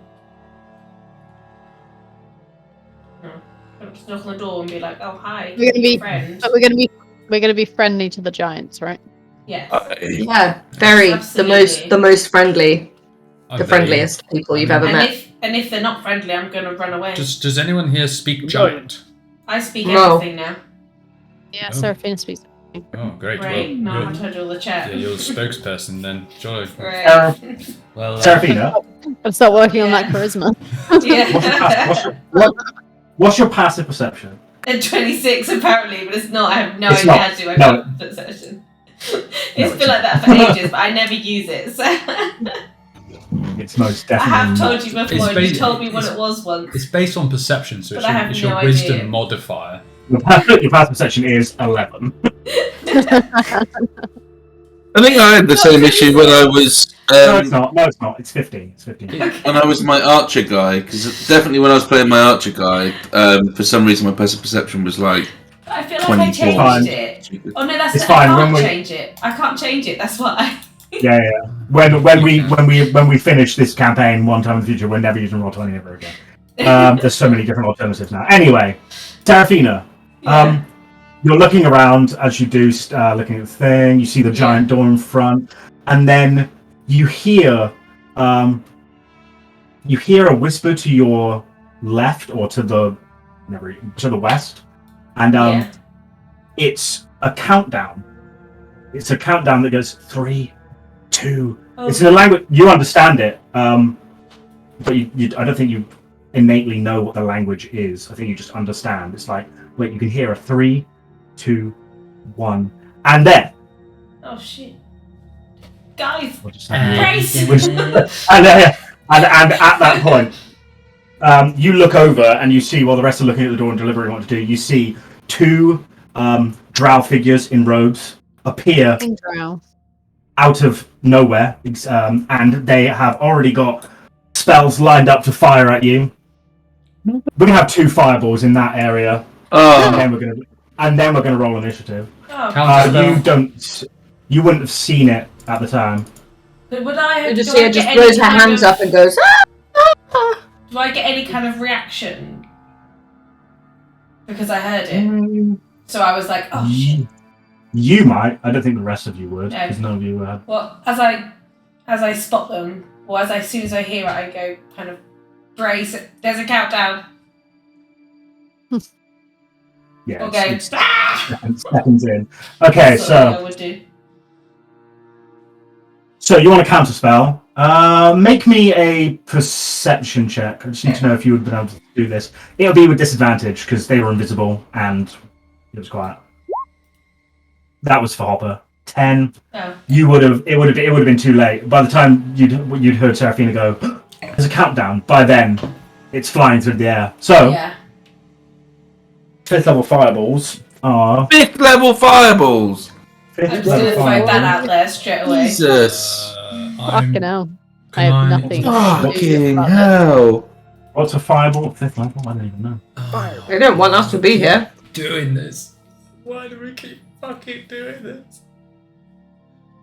Just knock on the door and be like, "Oh hi, We're gonna be, friend." but we're gonna be friendly to the giants, right? Yes. Yeah, very Absolutely. the most friendly, Are the they- friendliest people you've ever met. And if they're not friendly, I'm gonna run away. Does anyone here speak giant? I speak No. everything now. Yeah, Oh. Seraphina speaks. Oh, great. Great. Now Well, I've heard all the chat. you're the spokesperson then. Jolly. Great. Well, Seraphina, I'll start working on Yeah. that charisma. Yeah. what's your passive perception? At 26 apparently, but it's not. I have no It's idea not. how to do my No. perception. No, It's been like that for ages, but I never use it. So It's most I definitely. have not. told you before, and you told me what it was once. it's based on perception, so But I have it's your no wisdom idea. modifier. Your passive perception is 11. I think I had the same issue when I was No, it's not. No, it's not. It's 15. It's 15. when I was my archer guy. Because definitely when I was playing my archer guy, for some reason my passive perception was like I feel like I 24. changed it. Oh no, that's It's it. fine, I when can't we- change it. I can't change it. That's what I. Yeah. When we finish this campaign one time in the future, we're never using Roll20 ever again. There's so many different alternatives now. Anyway, Seraphina, you're looking around as you do, looking at the thing. You see the giant door in front, and then you hear a whisper to your left or to the west, and it's a countdown. It's a countdown that goes 3, 2. Oh. It's in a language you understand it, but I don't think you innately know what the language is. I think you just understand. It's like, wait, you can hear a 3, 2, 1, and then. Oh shit, guys, We'll just brace! and at that point, you look over and you see, while the rest are looking at the door and delivering what to do, you see 2 drow figures in robes appear Drow. out of nowhere, and they have already got spells lined up to fire at you. We're gonna have 2 fireballs in that area, and then we're gonna roll initiative. Oh. You wouldn't have seen it at the time. But would I have? Ludusia just throws her hands up and goes, Do I get any kind of reaction? Because I heard it. So I was like, oh shit. You might. I don't think the rest of you would, No. because none of you had. Well, as I spot them, or as soon as I hear it, I go kind of brace. There's a countdown. Yeah. Okay. It's seconds in. Okay, That's what I would do. So you want to counter spell? Make me a perception check. I just need to know if you would have been able to do this. It'll be with disadvantage because they were invisible and it was quiet. That was for Hopper. 10. Oh. You would have. It would have been too late. By the time you'd heard Seraphina go, there's a countdown. By then, it's flying through the air. So, Yeah. 5th level fireballs are 5th level fireballs. I'm just gonna throw that out there straight away. Jesus. Fucking hell. I Can have nothing. Fucking hell. What's a fireball at 5th level? I don't even know. they don't want us to be here. Doing this. Why do we keep fucking doing this?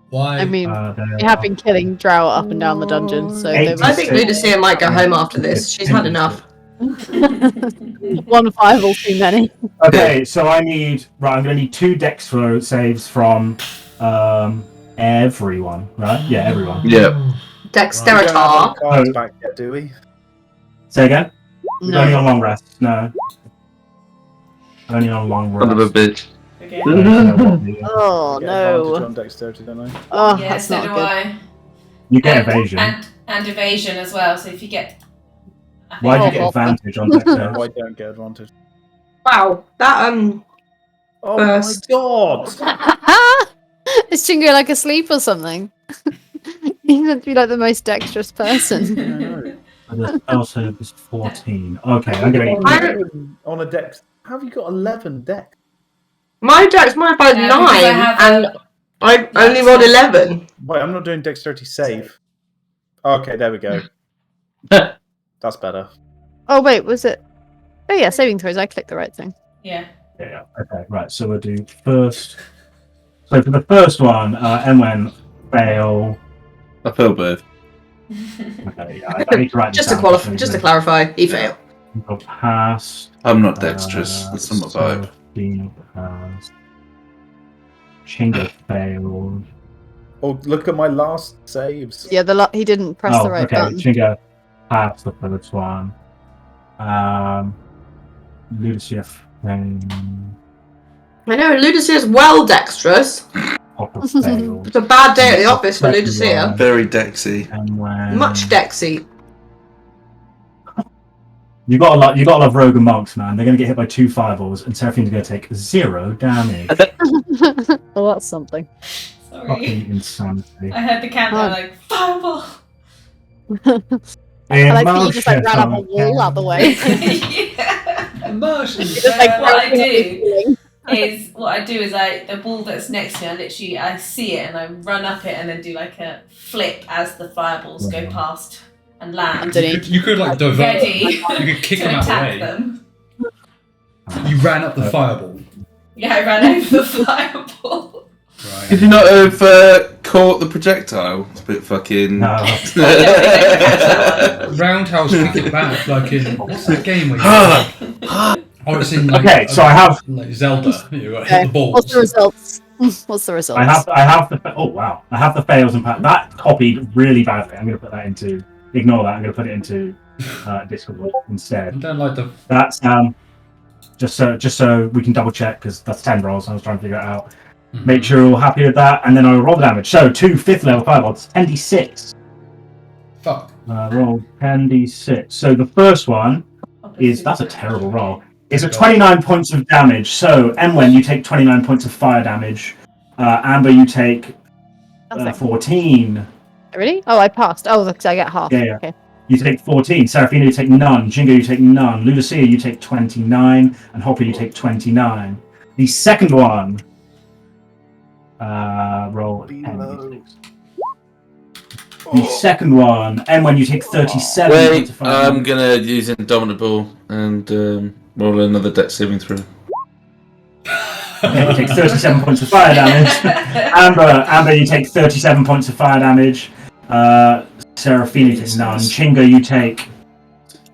Why? I mean, They we have been killing drow up and down the dungeon, so they I think Ludusia might go home after this. She's had enough. One fireball too many. Okay, so I'm going to need 2 dex throw saves from everyone, right? Yeah, everyone. Yep. We don't have Dexterity. our cards back yet, do we? Say again? Only No. on long rest, no. Only on long rest. Son of a bitch. Okay. I don't know what the- Oh Get advantage no. on dexterity, don't I? Oh, Yeah, that's so not do good. I. You get evasion. And evasion as well. So if you get. Why do you Oh, get well. advantage on No, dexterity? I don't get advantage. Wow, that Oh First. my god! Is Chingo like asleep or something? He's meant to be like the most dexterous person. I know. The spell save is 14. Okay, I'm going I to... don't- On a dex. How have you got 11 dex? my dex might by Yeah, because 9, I have and I only rolled 11. Wait, I'm not doing dexterity save. Okay, there we go. That's better. Oh wait, was it? Oh yeah, saving throws. I clicked the right thing. Yeah. Yeah, okay, right, so we'll do first... So for the first one, Emwen fail... I feel bad. Okay, yeah, I need to write this down. Just to clarify, he failed. You've passed. I'm not dexterous. That's not my vibe. Seraphina passed. Chingo failed. Oh, look at my last saves. Yeah, he didn't press the right okay, button. Chingo passed the first one. Ludusia failed. I know, Ludusia's well dexterous. Hopper failed. It's a bad day at the office for Ludusia. Very dexy. Emwen. Much dexy. You got a lot of rogue and monks, man. They're gonna get hit by 2 fireballs, and Seraphina's gonna take 0 damage. Well, that's something. Sorry. Fucking insanity. I heard the countdown like fireball. I like that you just like ran up a wall out the way. Yeah. Immersion. Just, like, What I rolling do is the ball that's next to me, I see it and I run up it and then do like a flip as the fireballs go past and land. Underneath. You could like divert. Ready You could kick to them out the attack way. them. You ran up the fireball. Yeah, I ran over the fireball. Right. Could you not have caught the projectile? It's a bit fucking. No. Roundhouse kick it back like in what's that game where you or it's in like, Okay, so I have like Zelda. You got Okay, hit the balls. what's the results? What's the results? I have the oh wow, I have the fails and that copied really badly. I'm gonna put that into ignore that. I'm gonna put it into Discord I instead. don't like the. That's just so we can double check because that's 10 rolls. I was trying to figure it out. Make sure you're all happy with that, and then I will roll the damage. So, 2 5th level fireballs, 10d6. Fuck. Roll 10d6. So the first one is, that's a terrible roll. It's a 29 points of damage. So, Emwen, you take 29 points of fire damage. Amber, you take 14. Really? Oh, I passed. Oh, because I get half. Yeah. Okay. You take 14. Seraphina, you take none. Chingo, you take none. Ludusia, you take 29. And Hopper, you take 29. The second one. Roll 10d6. The second one, and when you take 37 points of fire I'm gonna use Indomitable and roll another dex saving throw. Okay, you take 37 points of fire damage. Amber, you take 37 points of fire damage. Seraphina takes none. Chingo, you take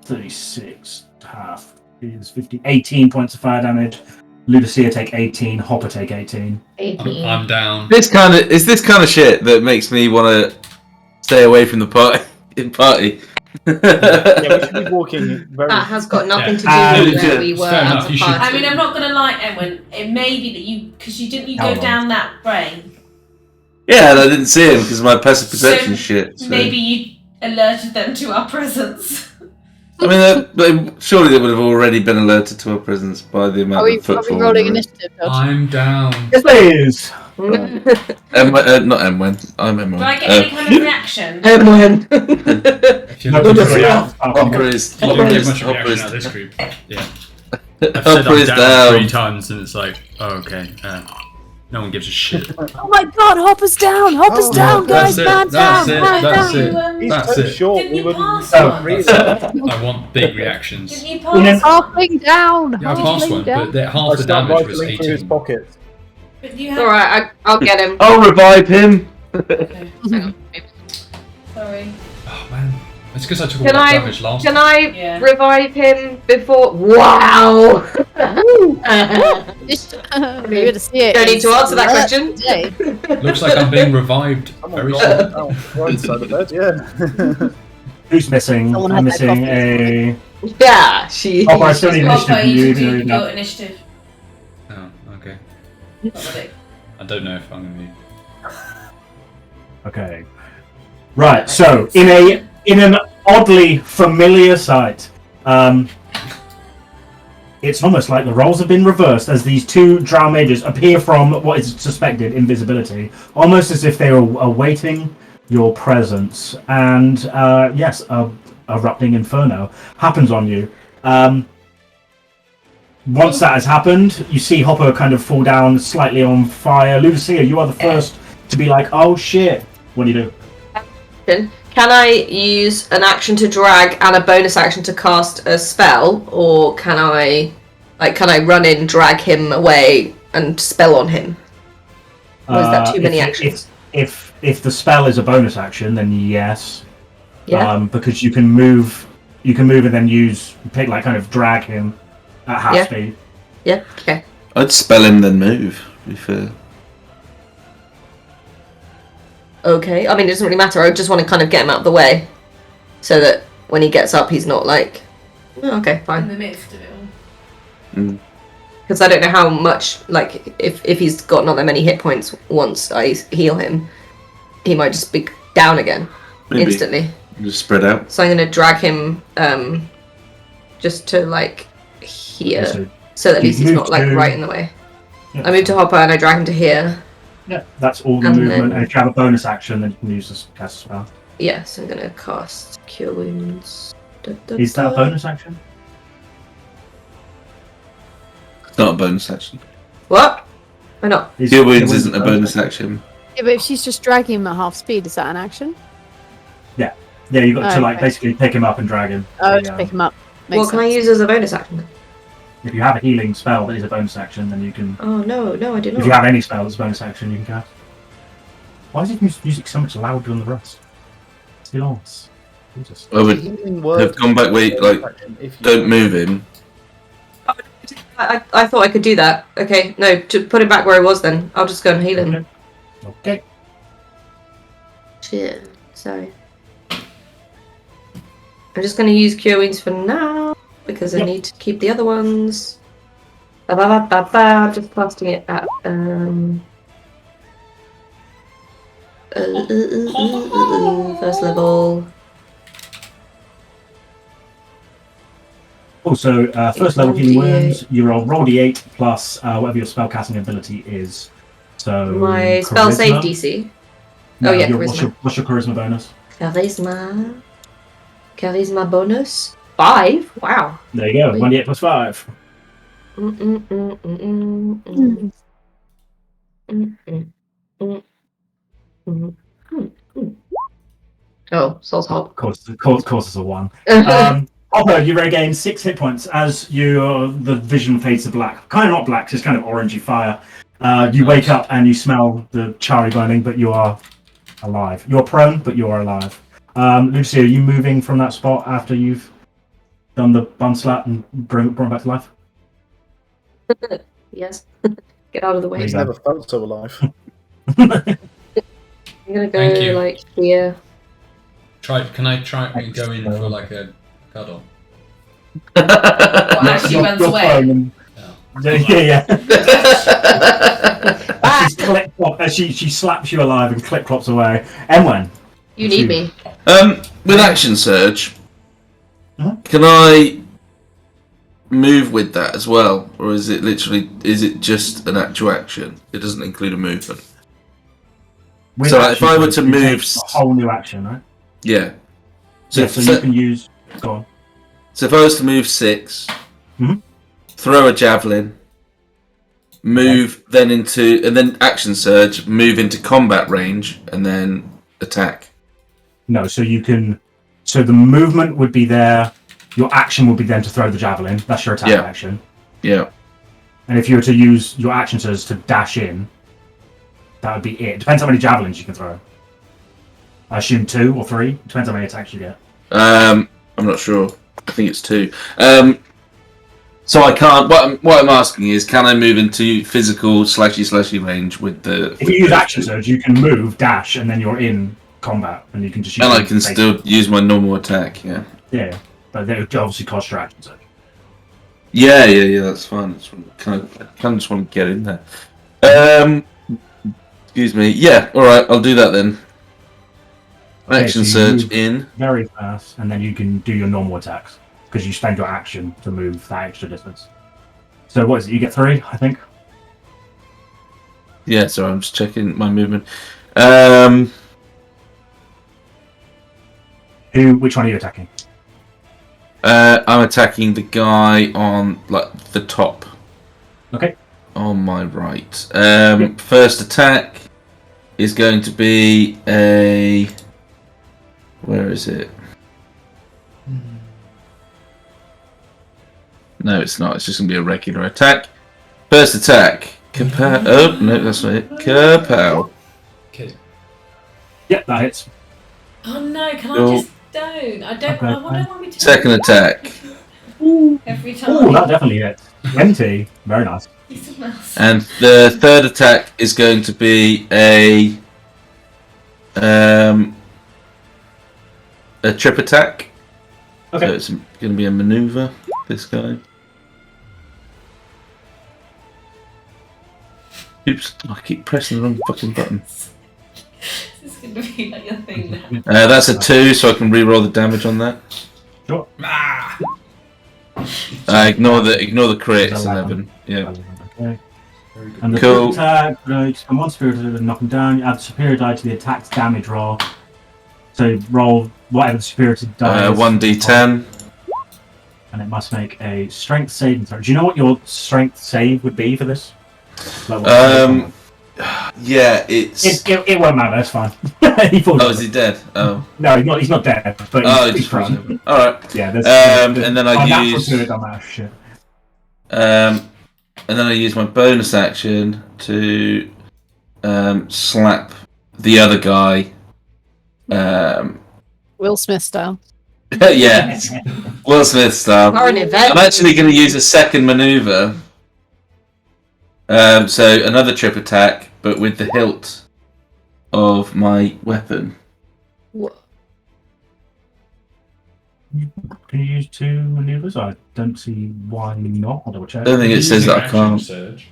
36. Half is 50. 18 points of fire damage. Ludusia take 18. Hopper take 18. 18. I'm down. This kind of shit that makes me want to stay away from the party. Yeah, we should be walking very. That has got nothing to do with where we were Fair as enough, a you should- party. I mean, I'm not gonna lie, Emwen. It may be that because you didn't go down that brain. Yeah, and I didn't see him because of my passive perception So shit. So. Maybe you alerted them to our presence. I mean, surely they would have already been alerted to our presence by the amount Are we of footfall. rolling initiative, Dodge? I'm down. Yes, please. Not Emwen. I'm Emwen. Do I get any kind of reaction? Emwen. If you're No, not just gonna react. Hopper is you don't get much Hopper reaction out of is this group. Yeah. I've said Hopper I'm is down down. 3 times and it's like, oh, okay. No one gives a shit. Oh my god, Hopper's down! Hopper's down, guys! That's Man it, down! that's Man it, down! He's That's so it. short. Didn't We you wouldn't. pass Oh, one? Really? I want big reactions. Didn't you You know- pass? Halfling down! Yeah, I passed Halfling one, down. but half I the start damage was rifling through his 18. pockets. But you It's have. alright, I'll get him. I'll revive him. Okay. Sorry. Oh man, it's because I took all Can that I- damage last Can time. I Yeah. revive him before? Wow! You're gonna see it. Don't need to answer that question. Today. Looks like I'm being revived Someone very got soon. it down right side of bed, yeah. Who's missing? Someone I'm had that missing coffee. a. Yeah, she. Oh, I still need initiative Hopper, from you. you even though can you're do not. your initiative. Oh, okay. Not really. I don't know if I'm gonna be. Okay. Right. So in an oddly familiar sight, it's almost like the roles have been reversed as these two drow mages appear from what is suspected invisibility, almost as if they were awaiting your presence. And yes, a erupting inferno happens on you. Once that has happened, you see Hopper kind of fall down slightly on fire. Ludusia, you are the first to be like, "Oh shit!" What do you do? Can I use an action to drag and a bonus action to cast a spell, or can I run in, drag him away, and spell on him? Or is that too many actions? If the spell is a bonus action, then yes. Yeah. Because you can move and then kind of drag him at half Yeah. speed. Yeah. Okay. I'd spell him then move. To be fair. Okay. I mean, it doesn't really matter. I just want to kind of get him out of the way, so that when he gets up, he's not like. Oh, okay, In fine. the midst of it all. Because I don't know how much, like, if he's got not that many hit points once I heal him, he might just be down again Maybe. instantly. Just spread out. So I'm going to drag him just to, like, here. So, So that at least he's move not, like, to- right in the way. yeah, I move to Hopper and I drag him to here. Yeah, that's all the And movement. then- And if you have a bonus action, then you can use this cast a spell. Yes, I'm going to cast Cure Wounds. Da, da, Is that a da. bonus action? It's not a bonus action. What? Why not? Cure wounds isn't a bonus action. Yeah, but if she's just dragging him at half speed, is that an action? Yeah, you've got to Oh, like okay. basically pick him up and drag him. Oh, Yeah. just pick him up. Makes What can I sense. use as a bonus action? If you have a healing spell that is a bonus action, then you can. Oh, no, I do If you not. have any spell that's a bonus action, you can cast. Why is his music so much louder than the rest? Silence. Jesus. I would Healing word have gone back. Wait, like, if you don't move him. I thought I could do that. Okay, no, to put him back where he was then. I'll just go and heal him. Okay. Shit, sorry. I'm just going to use Cure Wounds for now, because I Yep. need to keep the other ones. I'm just casting it at First level. Also, first level Roll healing D8. wounds. You roll d8 plus whatever your spellcasting ability is. So My spell save charisma? DC. No, Oh yeah, what's your charisma bonus? Charisma. Charisma bonus 5. Wow. There you go. Wait. 1d8 plus 5. Oh, Soul's Hop. Of course, it's a 1. Although you regain 6 hit points as the vision fades to black. Kind of not black, just kind of orangey fire. You wake up and you smell the charry burning, but you are alive. You're prone, but you are alive. Lucia, are you moving from that spot after you've done the bum slap and brought him back to life? Yes. Get out of the way. He's never felt so alive. I'm gonna go Thank you. like here. Can I try and go in for like a cuddle? Well, as she runs You're away. prone and- Yeah. She slaps you alive and clip clops away. Emwen. You need me. With action surge, Huh? can I move with that as well, or is it just an actual action? It doesn't include a movement. With So, action, if I were to you move take a whole new action, right? Yeah. So you can use. Go on. So if I was to move 6, Mhm. throw a javelin, move and then action surge, move into combat range, and then attack. No, so you can. So the movement would be there. Your action would be then to throw the javelin. That's your attack action. Yeah. And if you were to use your action surge to dash in, that would be it. Depends how many javelins you can throw. I assume 2 or 3. Depends how many attacks you get. I'm not sure. I think it's 2. So I can't. What I'm asking is, can I move into physical slashy range with the? If you use action surge, you can move, dash, and then you're in combat, and you can just use. And I can still use my normal attack. Yeah. Yeah, but they would obviously cost your action surge. Yeah. That's fine. I kind of just want to get in there. Excuse me. Yeah. All right. I'll do that then. Action so you surge move in. very fast, and then you can do your normal attacks because you spend your action to move that extra distance. So what is it? You get 3, I think. Yeah. So I'm just checking my movement. Which one are you attacking? I'm attacking the guy on the top. Okay. On my right. First attack is going to be a. Where is it? No, it's not. It's just going to be a regular attack. First attack. Kapow. Oh, no, that's not it. Kapow. Okay. Yep, that hits. Oh no, can Cool. I just don't? I don't. Okay, I don't want me to. Second attack. Every time. Oh, that definitely hits. 20. Very nice. Piece of mouse. And the third attack is going to be a trip attack. Okay. So it's going to be a maneuver. This guy. Oops! I keep pressing the wrong fucking button. This is going to be like a thing now. That's a 2, so I can re-roll the damage on that. Sure. Ignore the crit. It's 11. Yeah. Okay. Very good. And the Cool. third attack, right, spend 1 spirit and knock him down. You add superior die to the attack's damage roll. So roll whatever the spirited die is. 1d10. And it must make a strength saving throw. Do you know what your strength save would be for this? Like what- Yeah, it's. It won't matter. It's fine. He falls Oh, over. is he dead? Oh. No, he's not dead. But Oh, he's just frozen. All right. Yeah. And then I natural use. to it, don't matter. Shit. And then I use my bonus action to slap the other guy. Will Smith style. Yeah, Will Smith style. Or an event. I'm actually going to use a second maneuver. So another trip attack, but with the hilt of my weapon. Can you use 2 maneuvers? I don't see why not. I'll double check. I don't think it says that I Action can't. surge.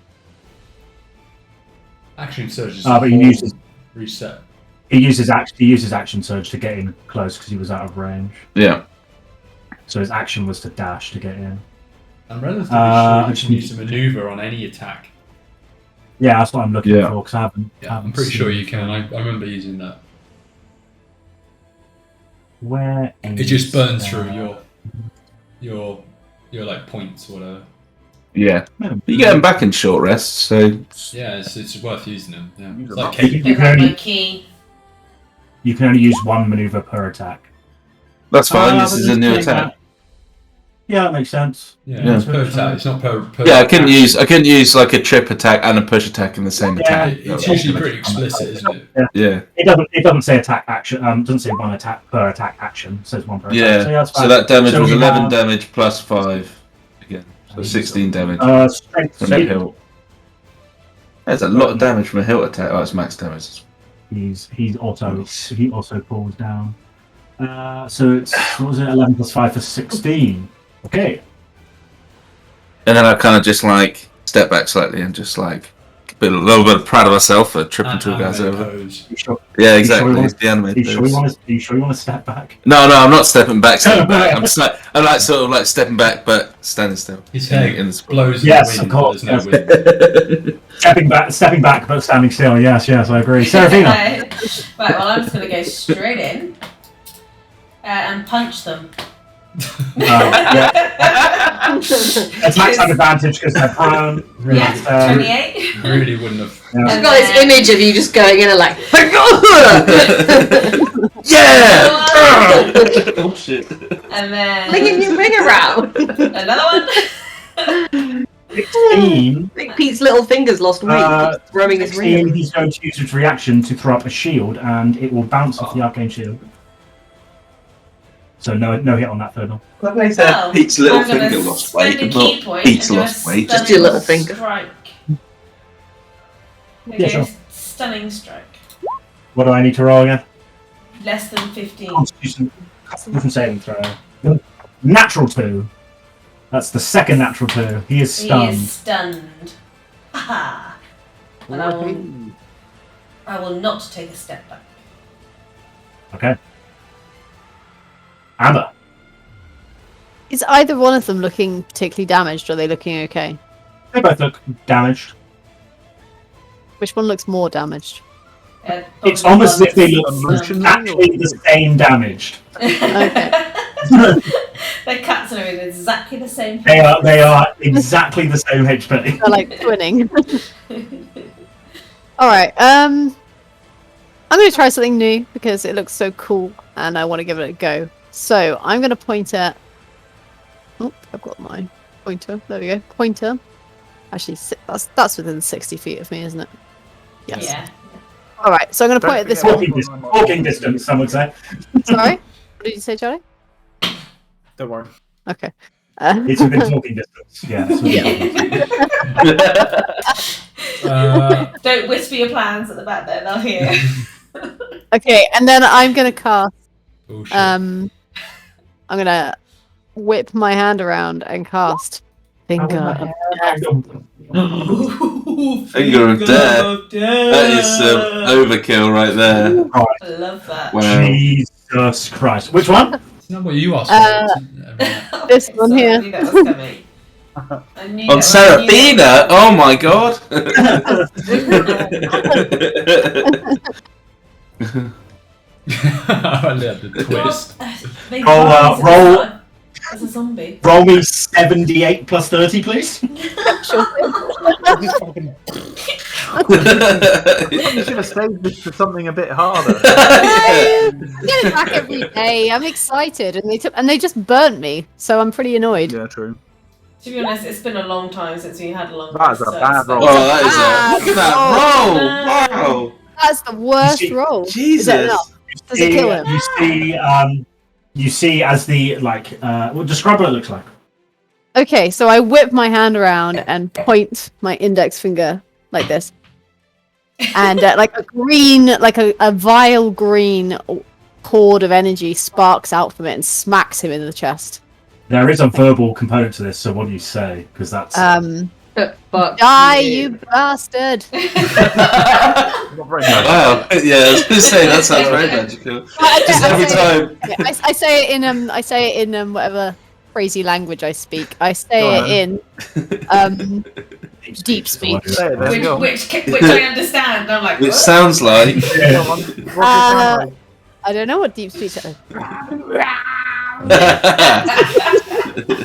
Action surge is But you a use whole reset. He uses action surge to get in close because he was out of range. Yeah. So his action was to dash to get in. I'm relatively sure you can use a maneuver on any attack. Yeah, that's what I'm looking for because I haven't. Yeah, I'm pretty sure you can. I remember using that. Where it just burns through your like points or whatever. Yeah. You get them back in short rest, so yeah, it's worth using them. Yeah. It's Use like them. cake. You can only use one maneuver per attack. That's fine. This is a new attack. Yeah, that makes sense. Yeah, it's per attack. It's not per yeah, I couldn't use like a trip attack and a push attack in the same attack. It's usually pretty explicit, isn't it? Yeah. It doesn't say attack action. Doesn't say one attack per attack action. It says one per attack. Yeah. So that damage was 11 damage plus 5 again. So 16 damage. Strength from a hilt. There's a lot of damage from a hilt attack. Oh, it's max damage. He also falls down. So it's what was it? 11 plus 5 for 16. Okay. And then I kind of just like step back slightly and just like a little bit proud of myself for tripping two guys over. Sure? Yeah, exactly. Are you sure you want to step back? No, I'm not stepping back. I'm like sort of like stepping back, but standing still. His head blows. Yes, in the of course. There's no wind. stepping back, but standing still. Yes, I agree. Seraphina. Right, well, I'm just going to go straight in and punch them. That's max advantage because they're prone. Yes, 28. Really wouldn't have. I've got this image of you just going in and like. Yeah! Oh shit. And then. Flinging your ring around. Another one. 16. I think Pete's little fingers lost weight. Throwing his ring. He's going to use his reaction to throw up a shield, and it will bounce off the arcane shield. So no hit on that third one. Well, Pete's little I'm gonna finger lost spend weight. a key point Pete's and do a lost weight. Just your little finger. Strike. Yeah, sure. Stunning strike. What do I need to roll again? Less than 15. Constitution saving throw. Natural 2. That's the second natural 2. He is stunned. He is stunned. Aha! And I will not take a step back. Okay. Amber. Is either one of them looking particularly damaged, or are they looking okay? They both look damaged. Which one looks more damaged? It's almost as if they look exactly the same damaged. Okay. Their cuts and everything is exactly the same. They are exactly the same HP. They're like twinning. Alright, I'm going to try something new because it looks so cool and I want to give it a go. So I'm going to point at... Oh, I've got my pointer. There we go. Pointer. Actually, that's within 60 feet of me, isn't it? Yes. Yeah. Alright, so I'm going to point at this one. Walking distance, some would say. Sorry? What did you say, Charlie? Don't worry. Okay. It's within talking distance. Yeah. Don't whisper your plans at the back there, they'll hear. Okay, and then I'm going to cast... Oh, shit. I'm going to whip my hand around and cast Finger of Finger of Death. That is overkill right there. I love that. Wow. Jesus Christ. Which one? It's not what you asked for. This one Sorry, here. I knew that was coming. I knew On that- Seraphina? Oh my god. I love the twist. They Roll, rise roll. as a zombie. Roll me 78 plus 30, please. You should have saved this for something a bit harder. I get it back every day. I'm excited, and they just burnt me, so I'm pretty annoyed. Yeah, true. To be honest, it's been a long time since we had a long That is a episode, bad so- roll. Oh, that is look at that roll! Wow! That's the worst You see- roll. Is that Jesus! enough? Does it kill him? You see as the well, describe what it looks like. Okay, so I whip my hand around and point my index finger like this, and like a green, like a vile green cord of energy sparks out from it and smacks him in the chest. There is a verbal component to this, so what do you say? Because that's Fuck Die, you bastard! Not very nice. Wow. Yeah, I was going to say that sounds very magical. Just every time. I say it in whatever crazy language I speak. I say it in deep speech. Say it, then, go on. Which I understand. I'm like, Which what? sounds like. Go on. What's it sound like? I don't know what deep speech is.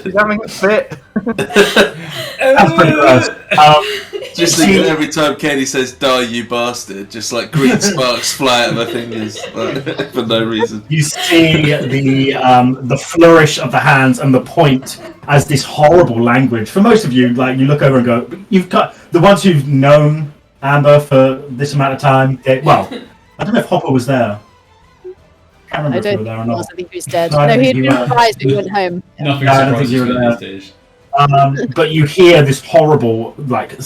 He's having a fit. That's pretty gross. Just thinking every time Kenny says "die, you bastard," just like green sparks fly out of my fingers like, for no reason. You see the flourish of the hands and the point as this horrible language. For most of you, like you look over and go, you've got the ones who've known Amber for this amount of time. Well, I don't know if Hopper was there. I can't remember if you were there or not. I think he was dead. No, I No, don't he had think been you were. surprised that he went home. Nothing Yeah, I don't think surprises you were me there. these days. But you hear this horrible, like,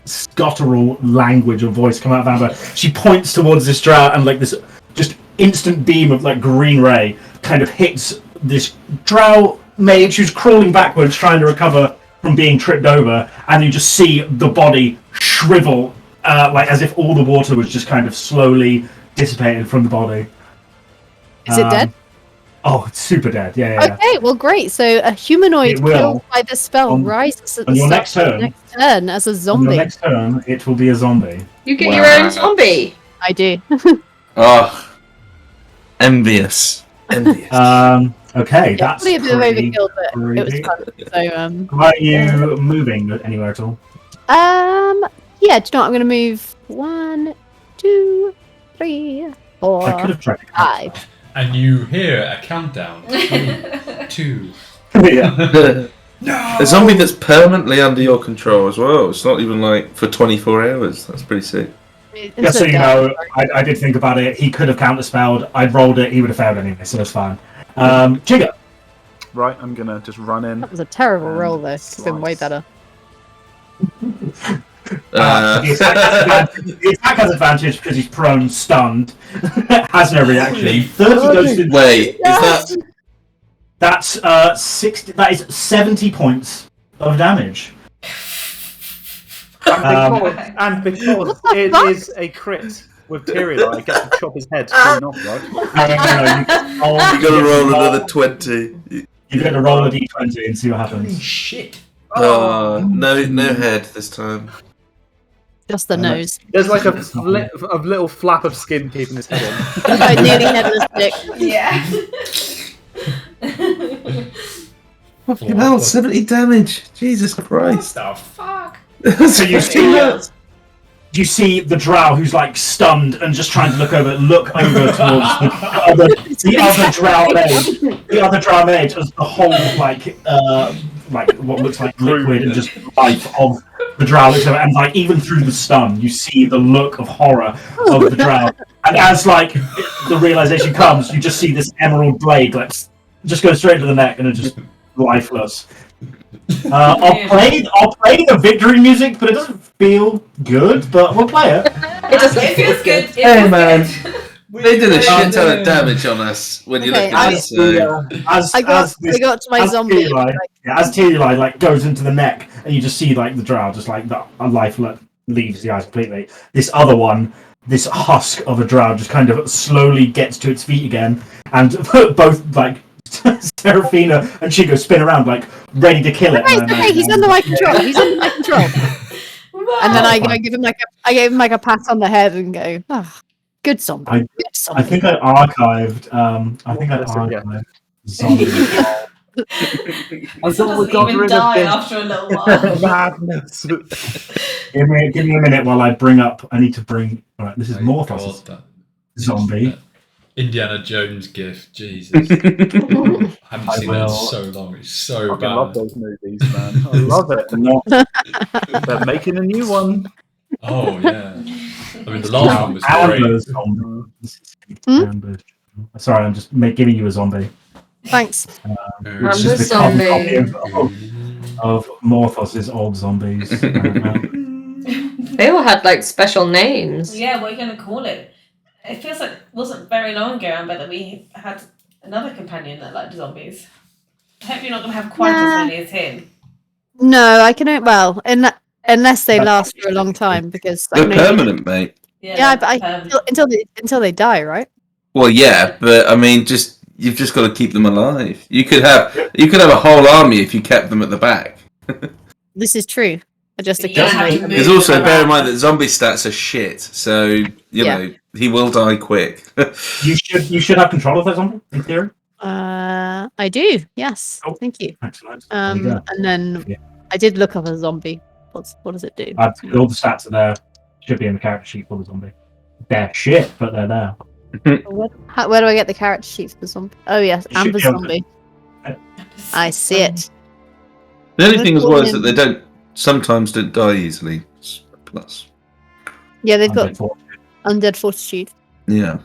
scuttural language or voice come out of Amber. She points towards this drow, and like this just instant beam of like green ray kind of hits this drow mage who's crawling backwards, trying to recover from being tripped over, and you just see the body shrivel, like as if all the water was just kind of slowly dissipated from the body. Is it dead? Oh, it's super dead. Yeah. Okay, well, great. So a humanoid It will. killed by the spell On- rises at on the your start next of the turn. next turn as a On zombie. your next turn, it will be a zombie. You get Wow. your own zombie. I do. Oh, envious. Envious. Okay, Yeah, that's probably a bit of pretty overkill, but it was creepy. fun. So Are you moving anywhere at all? yeah. Do you know what? I'm gonna move 1, 2, 3, I 4, could have tried to 5. And you hear a countdown. 3, 2. Yeah. A zombie that's permanently under your control as well. It's not even like for 24 hours. That's pretty sick. Just so you know, I did think about it. He could have counterspelled. I'd rolled it. He would have failed anyway, so it's fine. Chingo. Right, I'm gonna just run in. That was a terrible roll, though. It's been way Slice. better. The attack has advantage because he's prone, stunned, has no reaction. Holy 30 goes to... Wait, is that? That's 60. That is 70 points of damage. And because What the it fuck? is a crit with Tyrion, I get to chop his head clean off, right? No, You gotta roll another 20. You get to roll a d20 and see what Holy happens. shit. No head this time. Just the nose. There's like a little flap of skin keeping his head in. I nearly headless dick. Yeah. Fucking hell, 70 damage. Jesus Christ. What the fuck? So you see the drow who's like stunned and just trying to look over towards the other drow mage. The other drow mage as the whole like what looks like liquid and just life of the drow looks over, and like even through the stun you see the look of horror of the drow. And as like the realization comes, you just see this emerald blade like just go straight to the neck and it's just lifeless. I'll play the victory music, but it doesn't feel good. But we'll play it. It feels good. It Hey, feels man. good. They did a shit ton of damage on us when you Okay, look at it. So. I got to my zombie. As Tili like goes into the neck, and you just see like the drow, just like a life leaves the eyes completely. This other one, this husk of a drow, just kind of slowly gets to its feet again, and both like Seraphina and Chingo spin around like ready to kill it. Okay, he's under my control. He's under my control. And then I give him like a pat on the head and go, oh, good zombie. I- Good zombie. I think I archived. Zombie. I thought we Doesn't got even rid die of after a little while. this madness. Give me a minute while I bring up. I need to bring. All right, this is Morthos' God, zombie. that Indiana Jones gift. Jesus. I haven't I seen that in will. so long. It's so I love bad. those movies, man. I love it. Not They're making a new one. Oh, yeah. I mean, the last one was Amber's great. zombie. Hmm? Amber's- Sorry, I'm just giving you a zombie. Thanks. It's just Amber's a carbon zombie. copy of Morthos' old zombies. They all had like special names. Yeah, what are you going to call it? It feels like it wasn't very long ago, Amber, that we had another companion that liked zombies. I hope you're not going to have quite as many as him. No, I can. Well, unless they last for a long time, because I They're can only, permanent, mate. yeah, but until they die, right? Well, yeah, but I mean, you've just got to keep them alive. You could have a whole army if you kept them at the back. This is true. Just But you don't have to occasionally. move There's also them bear in mind around. that zombie stats are shit, so you Yeah. know he will die quick. You should have control of that zombie in theory. I do. Yes. Oh. Thank you. Excellent. There you go. And then Yeah. I did look up a zombie. What does it do? All the stats are there. Should be in the character sheet for the zombie. They're shit, but they're there. Where do I get the character sheet for the zombie? Oh yes, It should Amber be on zombie. I see it. The only I'm thing as gonna well call is that they sometimes don't die easily. It's a plus. Yeah, they've got Undead undead fortitude. Yeah.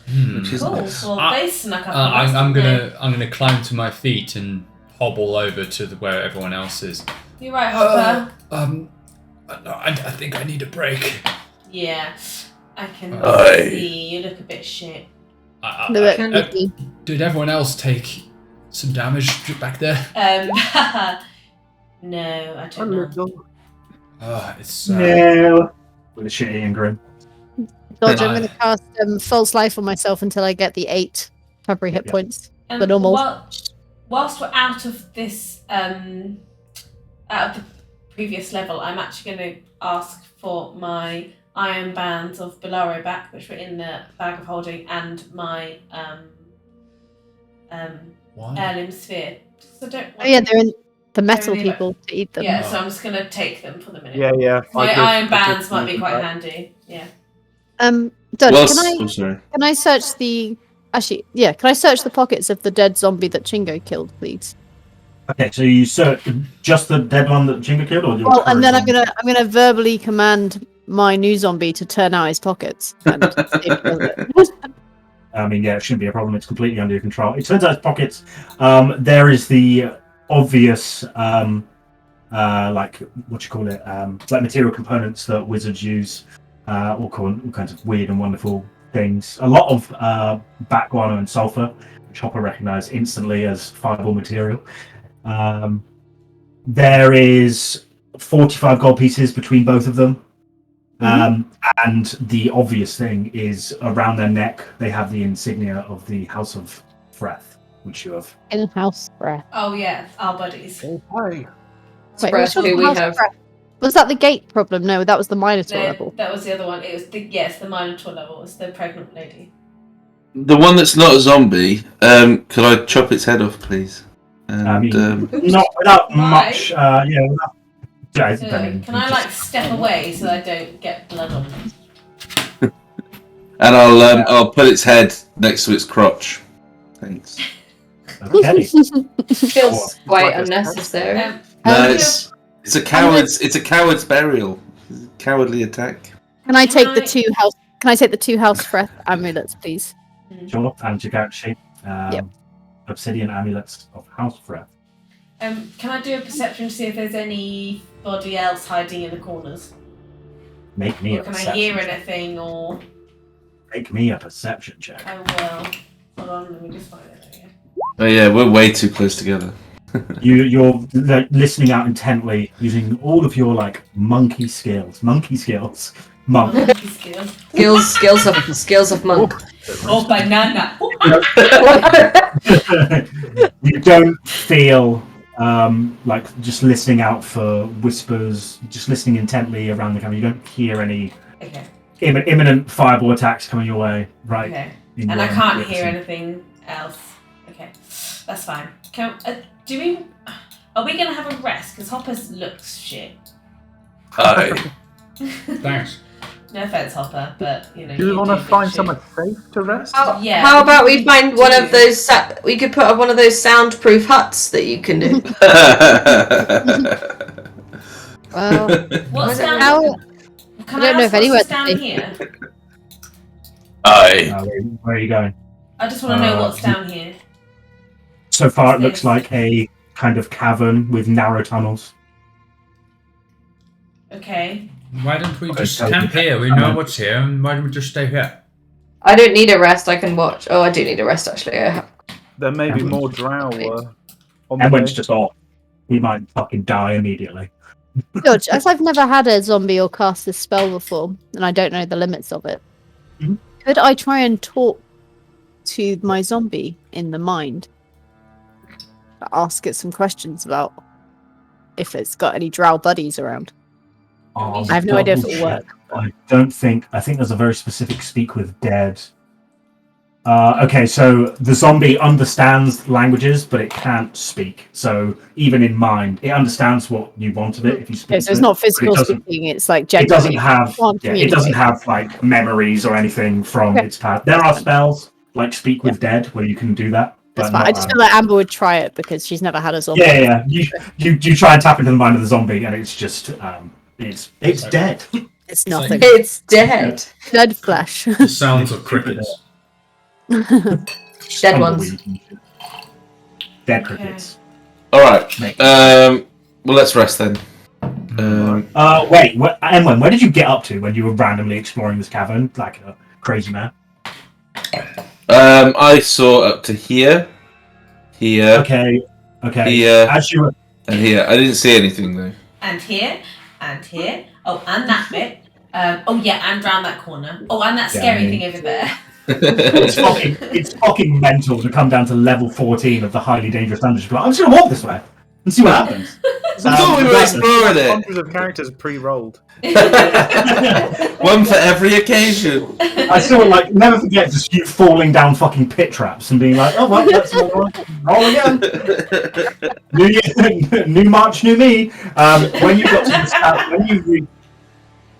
Hmm. Which is Cool. nice. Well, they snuck up. I'm gonna climb to my feet and hobble over to where everyone else is. You're right, Hopper. No, I think I need a break. Yeah, I can Aye. see you look a bit shit. Did everyone else take some damage back there? No, I don't know. It's No. With a shit-eating grin. Dodge, I'm going to cast false life on myself until I get the 8 temporary hit points. The normal. Whilst we're out of this, out of the previous level, I'm actually going to ask for my iron bands of Bolaro back, which were in the bag of holding, and my heirloom sphere. So don't. Oh yeah, they're in the metal They're in the- people to eat them. Yeah, so I'm just going to take them for the minute. Yeah. My iron bands might be quite handy. Yeah. Dodge, Well, can I search the... Actually, yeah, can I search the pockets of the dead zombie that Chingo killed, please? Okay, so you search just the dead one that Chingo killed, or your Well, and then I'm current gonna verbally command my new zombie to turn out his pockets. And see if he does it. I mean, yeah, it shouldn't be a problem. It's completely under your control. It turns out his pockets. There is the obvious, like what you call it, like material components that wizards use, all kinds of weird and wonderful things. A lot of bat guano and sulfur, which Hopper recognised instantly as fireball material. There is 45 gold pieces between both of them. And the obvious thing is around their neck, they have the insignia of the House of Freth, which you have. In-house breath. Oh yeah, our buddies. Oh, hi. Wait, Breath, which who we House have. Breath? Was that the gate problem? No, that was the Minotaur No, level. that was the other one. It was the Minotaur level. It's the pregnant lady. The one that's not a zombie, could I chop its head off, please? And, I mean, not without Why? much. Without. Yeah, So, can I like step away so I don't get blood on them? and I'll put its head next to its crotch. Thanks. Okay. Feels quite like a- unnecessary. No, it's a coward's burial. It's a cowardly attack. Can I take Can the I- two house? Can I take the 2 House Breath amulets, please? Sure, and your character sheet. Yep. Obsidian amulets of House Freth. Can I do a perception to see if there's anybody else hiding in the corners? Make me Or a can I perception. hear check. anything? Or Make me a perception check. I will. Hold on, let me just find it. There we Oh yeah, we're way too close together. You're like, listening out intently, using all of your like monkey skills. Monk. go. Skills of monk. Oh, banana. You don't feel like just listening out for whispers, just listening intently around the camera. You don't hear any Okay. imminent fireball attacks coming your way. Right. Okay. in And your I can't vicinity. hear anything else. Okay, that's fine. Are we gonna have a rest? Because Hopper's looks shit. Aye. Thanks. No offense, Hopper, but you know. Do you want to look find shit. somewhere safe to rest? Yeah. How about we find one do. of those? We could put up one of those soundproof huts that you can do. Well, What's down? how? Can I don't know if ask anywhere's what's down safe. here? Aye. Where are you going? I just want to know what's down here. So far, it Yes. looks like a kind of cavern with narrow tunnels. Okay. Why don't we Okay, just so- camp here? We know what's here, and why don't we just stay here? I don't need a rest. I can watch. Oh, I do need a rest actually. There may be Emwen. more drow on the Emwen's way. just off he might fucking die immediately. George, as I've never had a zombie or cast this spell before, and I don't know the limits of it, could I try and talk to my zombie in the mind? Ask it some questions about if it's got any drow buddies around. Oh, I have no idea if it'll work. I think there's a very specific speak with dead. Okay, so the zombie understands languages, but it can't speak. So even in mind, it understands what you want of it if you speak. Okay, so it's not physical speaking; it's like genuinely. It doesn't have like memories or anything from its past. There are spells like Speak with Dead where you can do that. That's fine. I just feel like Amber would try it because she's never had a zombie. Yeah. You try and tap into the mind of the zombie, and it's just it's dead. It's nothing. It's dead. Dead flesh. The sounds of crickets. Dead ones. Dead crickets. All right. Well, let's rest then. Wait, Emwen, where did you get up to when you were randomly exploring this cavern like a crazy man? I saw up to here. Okay. Here. As you were... And here. I didn't see anything though. And here. And here. Oh, and that bit. And round that corner. Oh, and that scary thing over there. It's fucking mental to come down to level 14 of the highly dangerous dungeon. But I'm just gonna walk this way and see what happens. I thought we were exploring it. Hundreds of characters pre-rolled. One for every occasion. I still never forget just you falling down fucking pit traps and being like, oh well, let's roll again. New year, new March, new me. When you got to the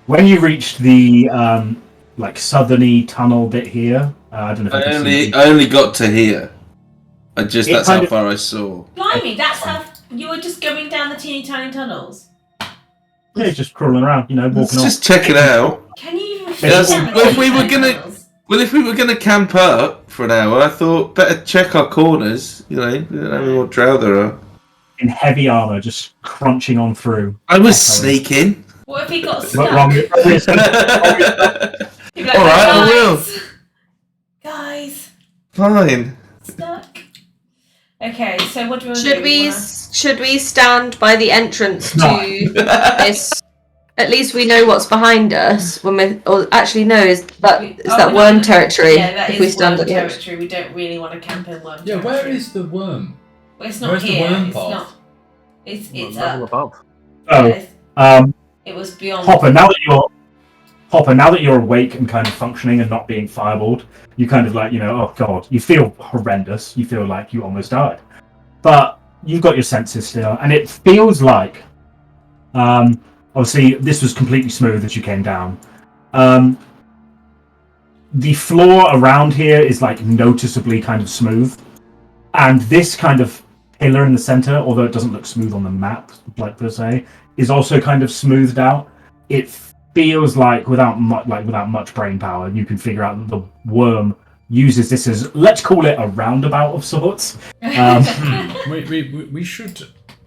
when you reached the southerny tunnel bit here, I don't know if I only got to here. That's how far I saw. Blimey, that's how you were just going down the teeny tiny tunnels. Yeah, just crawling around, walking Let's off. just check it out. Can you even If we were gonna camp up for an hour, I thought better check our corners. We don't know how many more drow there are. In heavy armor, just crunching on through. I was sneaking. What if he got But stuck? wrong- He'd be like, Alright, I will. Guys, Fine. stuck. Okay, so what do we want Should to we do? should we stand by the entrance to this? At least we know what's behind us when we. Or actually, no, is that worm territory? Yeah, that if is we stand worm at the entrance. territory. We don't really want to camp in worm Yeah, territory. where is the worm? Well, it's not Where's the here. worm It's path? not. It's level up. above. It was beyond. Hopper, now that you're awake and kind of functioning and not being fireballed, you kind of oh god, you feel horrendous. You feel like you almost died, but you've got your senses still, and it feels like, obviously this was completely smooth as you came down. The floor around here is noticeably kind of smooth, and this kind of pillar in the center, although it doesn't look smooth on the map, per se, is also kind of smoothed out. It feels like without much brain power, you can figure out that the worm uses this as, let's call it, a roundabout of sorts.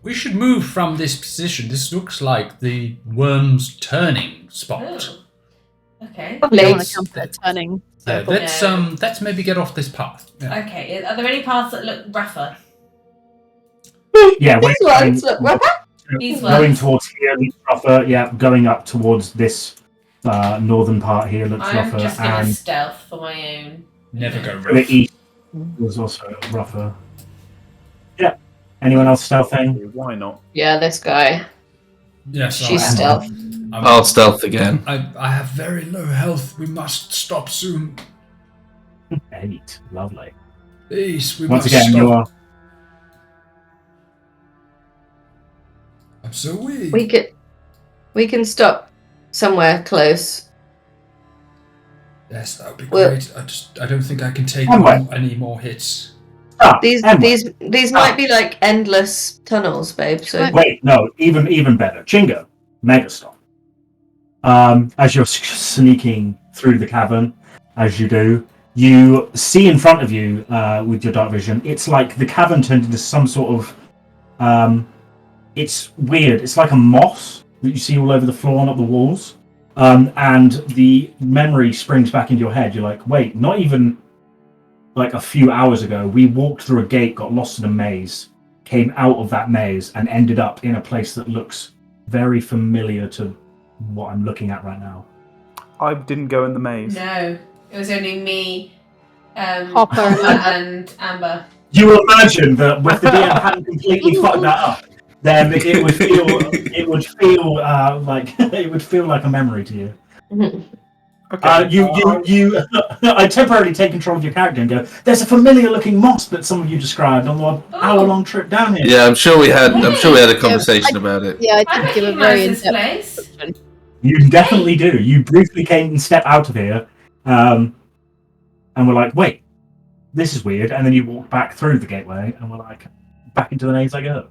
We should move from this position. This looks like the worm's turning spot. Oh. Okay. I don't want to camp at a turning. Yeah, let's maybe get off this path. Yeah. Okay. Are there any paths that look rougher? Yeah, These ones look rougher. These going ones. towards here looks rougher. Yeah, going up towards this northern part here looks I'm rougher, just gonna and stealth for my own. Never go the rough. east was also rougher. Yeah. Anyone else stealthing? Why not? Yeah, this guy. Yes, She's I am. stealth. I'll stealth again. I have very low health. We must stop soon. 8. Lovely. Please, we Once must again, stop. you are. I'm so weak. We can stop somewhere close. Yes, that would be Well- great. I don't think I can take Emwen. any more hits. These might be endless tunnels, babe. So Wait, no, even better. Chingo, Megastop. As you're sneaking through the cavern, as you do, you see in front of you with your dark vision. It's like the cavern turned into some sort of. It's weird. It's like a moss that you see all over the floor and up the walls. And the memory springs back into your head. You're like, wait, not even a few hours ago, we walked through a gate, got lost in a maze, came out of that maze and ended up in a place that looks very familiar to what I'm looking at right now. I didn't go in the maze. No, it was only me, Hopper and Amber. You will imagine that with the DM hadn't completely fucked that up, then it would feel like it would feel like a memory to you. Okay. I temporarily take control of your character and go, there's a familiar looking moss that some of you described on the hour-long trip down here. Yeah, I'm sure we had a conversation about it. Yeah, I I did give a recognise very this in-depth place. description. You definitely do. You briefly came and stepped out of here, and we're like, wait, this is weird. And then you walk back through the gateway, and we're like, back into the maze I go.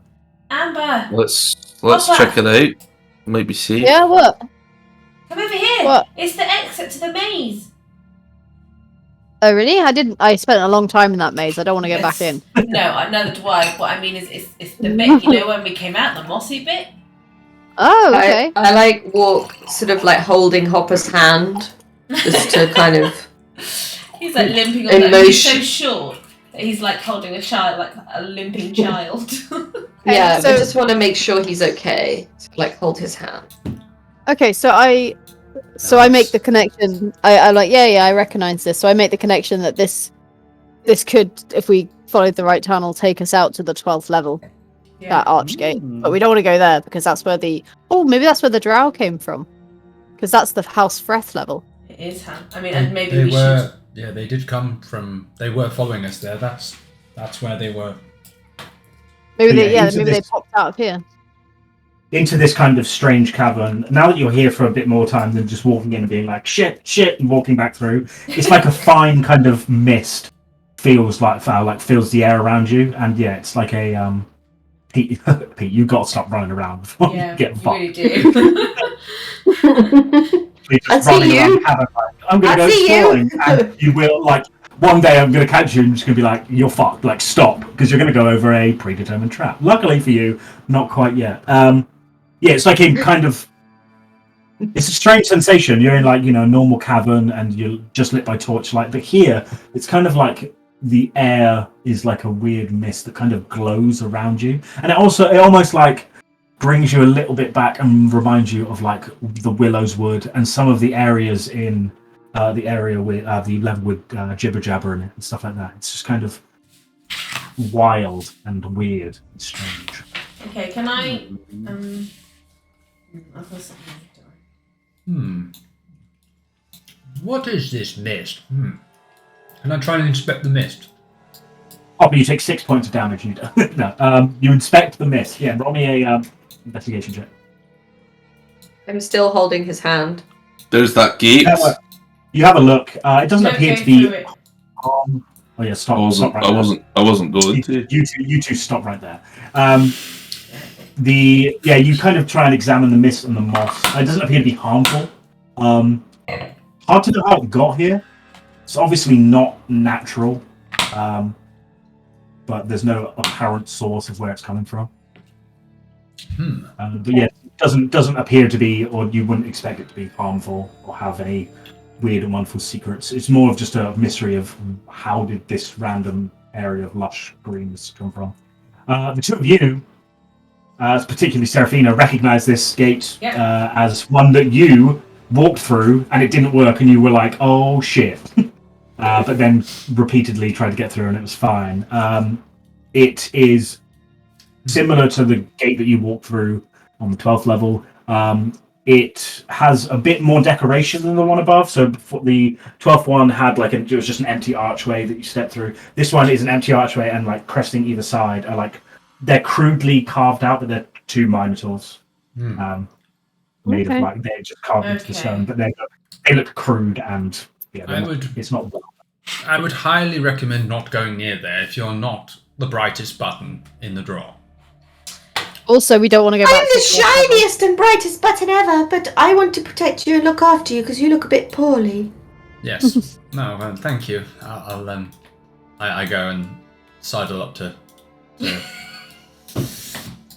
Amber, Let's Hopper. check it out. Maybe see. Yeah, what? come over here. What? It's the exit to the maze. Oh, really? I spent a long time in that maze. I don't want to go back in. No, neither do I. What I mean is, it's the bit, you know, when we came out, the mossy bit. Oh, okay. I like walk sort of like holding Hopper's hand just to kind of He's like limping on that. Emotion. He's so short that he's like holding a child, like a limping child. yeah. so- I just want to make sure he's okay. So, like hold his hand. Okay, so I make the connection. I like, yeah, I recognize this. So I make the connection that this could, if we followed the right tunnel, take us out to the 12th level, that archgate. But we don't want to go there because that's where maybe that's where the drow came from, because that's the House Freth level. It is, huh? I mean, and maybe they we were, should. Yeah, they did come from. They were following us there. That's where they were. Maybe Yeah, into maybe they this- popped out of here. Into this kind of strange cavern. Now that you're here for a bit more time than just walking in and being like, shit, and walking back through, it's like a fine kind of mist fills the air around you. And yeah, it's like a, Pete, you've got to stop running around before Yeah, you get you fucked. really do. You're just I see running around you. cavern like, I'm going to I go see you. exploring. And you will, like, one day I'm going to catch you and just going to be like, you're fucked. Like, stop. Because you're going to go over a predetermined trap. Luckily for you, not quite yet. Yeah, it's like a kind of... It's a strange sensation. You're in, like, a normal cavern and you're just lit by torchlight. But here, it's kind of like the air is like a weird mist that kind of glows around you. And it almost, like, brings you a little bit back and reminds you of, like, the Willow's Wood and some of the areas in the area with the level with Jibber Jabber in it and stuff like that. It's just kind of wild and weird and strange. Okay, can I? I've got something. What is this mist? Can I try and inspect the mist? Oh, but you take 6 points of damage. You don't. No. You inspect the mist. Yeah, roll me a investigation check. I'm still holding his hand. There's that gate. You have a look. It doesn't Don't appear go to be. through it. Oh yeah, stop. I Stop right wasn't going there. to. You two stop right there. You kind of try and examine the mist and the moss. It doesn't appear to be harmful. Hard to know how it got here. It's obviously not natural, but there's no apparent source of where it's coming from. But yeah, it doesn't appear to be, or you wouldn't expect it to be harmful or have any weird and wonderful secrets. It's more of just a mystery of how did this random area of lush greens come from. The two of you, particularly Seraphina, recognize this gate as one that you walked through and it didn't work and you were like, oh shit. But then repeatedly tried to get through and it was fine. It is similar to the gate that you walked through on the 12th level. It has a bit more decoration than the one above. So the 12th one had it was just an empty archway that you stepped through. This one is an empty archway and like cresting either side are they're crudely carved out, but they're two minotaurs. Made of they're just carved into the stone, but they look crude and it's not. I would highly recommend not going near there if you're not the brightest button in the draw. Also, we don't want to go back. I'm the shiniest and brightest button ever, but I want to protect you and look after you because you look a bit poorly. Yes. No, thank you. I go and sidle up to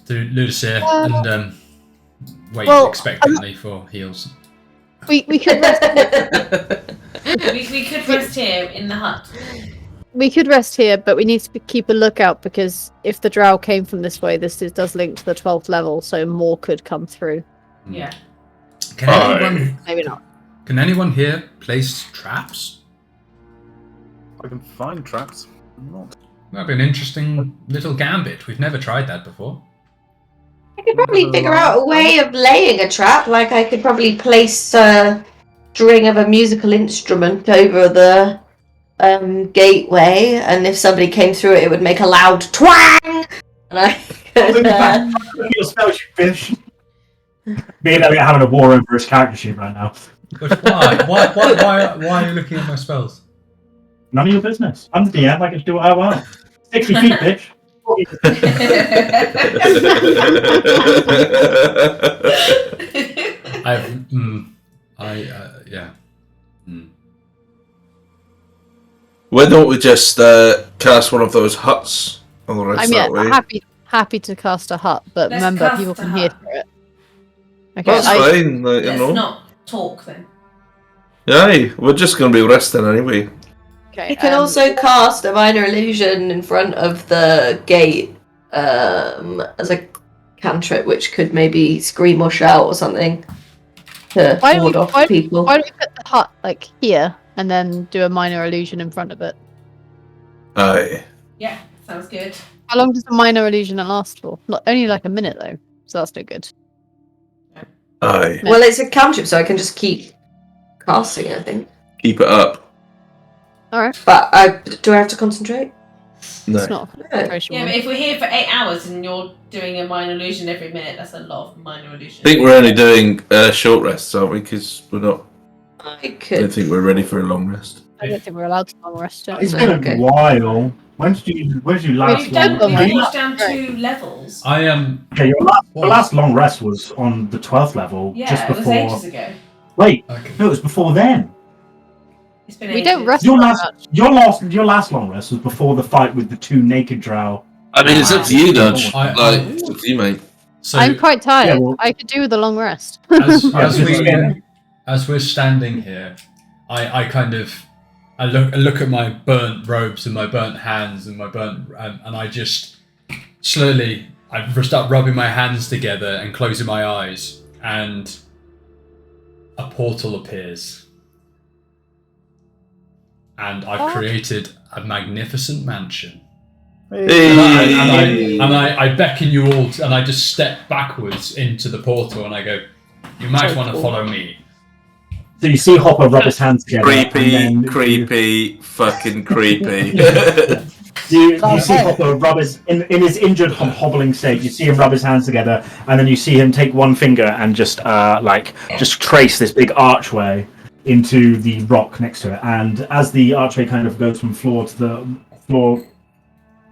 Ludusia and wait expectantly for heals. We could rest. We could rest here in the hut. we could rest here, but we need to keep a lookout because if the drow came from this way, does link to the 12th level, so more could come through. Yeah. Can anyone? Maybe not. Can anyone here place traps? I can find traps. I'm not. That'd be an interesting little gambit. We've never tried that before. I could probably figure out a way of laying a trap. Like I could probably place a string of a musical instrument over the gateway, and if somebody came through it, it would make a loud twang. And I could, Your spells, you fish. Me and Elliot having a war over his character sheet right now. But why? Why are you looking at my spells? None of your business. I'm the DM. I can do what I want. 60 feet, bitch. Yeah. Why don't we just cast one of those huts on the rest that way? Happy to cast a hut, but Let's remember, cast people a can hut. hear through it. Okay, That's fine, like, you Let's know. not talk then. Aye, we're just going to be resting anyway. okay, you can also cast a minor illusion in front of the gate as a cantrip, which could maybe scream or shout or something to ward off people. Why don't we put the hut like here and then do a minor illusion in front of it? Aye. Yeah, sounds good. How long does a minor illusion last for? Not only like a minute though, so that's no good. Aye. Well, it's a cantrip, so I can just keep casting it, I think. Keep it up. All right, But do I have to concentrate? No. it's not a concentration Yeah, one. but if we're here for 8 hours and you're doing a minor illusion every minute, that's a lot of minor illusions. I think we're only doing short rests, aren't we? Because we're not. I I don't could. think we're ready for a long rest. I don't think we're allowed to long rest yet. It's so- been Okay. a while. When did you last We've done. long? We've long watched down 2 levels. I am. Okay, your last long rest was on the 12th level, Yeah, just it was before. ages ago. Wait, Okay. no, it was before then. It's been We ages. don't rest Your very last, much. your last long rest was before the fight with the 2 naked drow. I mean, it's up to you, Dodge. I- Like, it's up to you, mate. So I'm quite tired. Yeah, well- I could do with a long rest. as we're standing here, I kind of I look at my burnt robes and my burnt hands and my burnt and I just slowly I start rubbing my hands together and closing my eyes, and a portal appears, and I've created a magnificent mansion. Hey. And I beckon you all, and I just step backwards into the portal, and I go, "You might want to follow me." So you see Hopper rub his hands together. and then Creepy, fucking creepy. You see Hopper rub in his injured hobbling state. You see him rub his hands together, and then you see him take one finger and just trace this big archway into the rock next to it. And as the archway kind of goes from floor to the floor,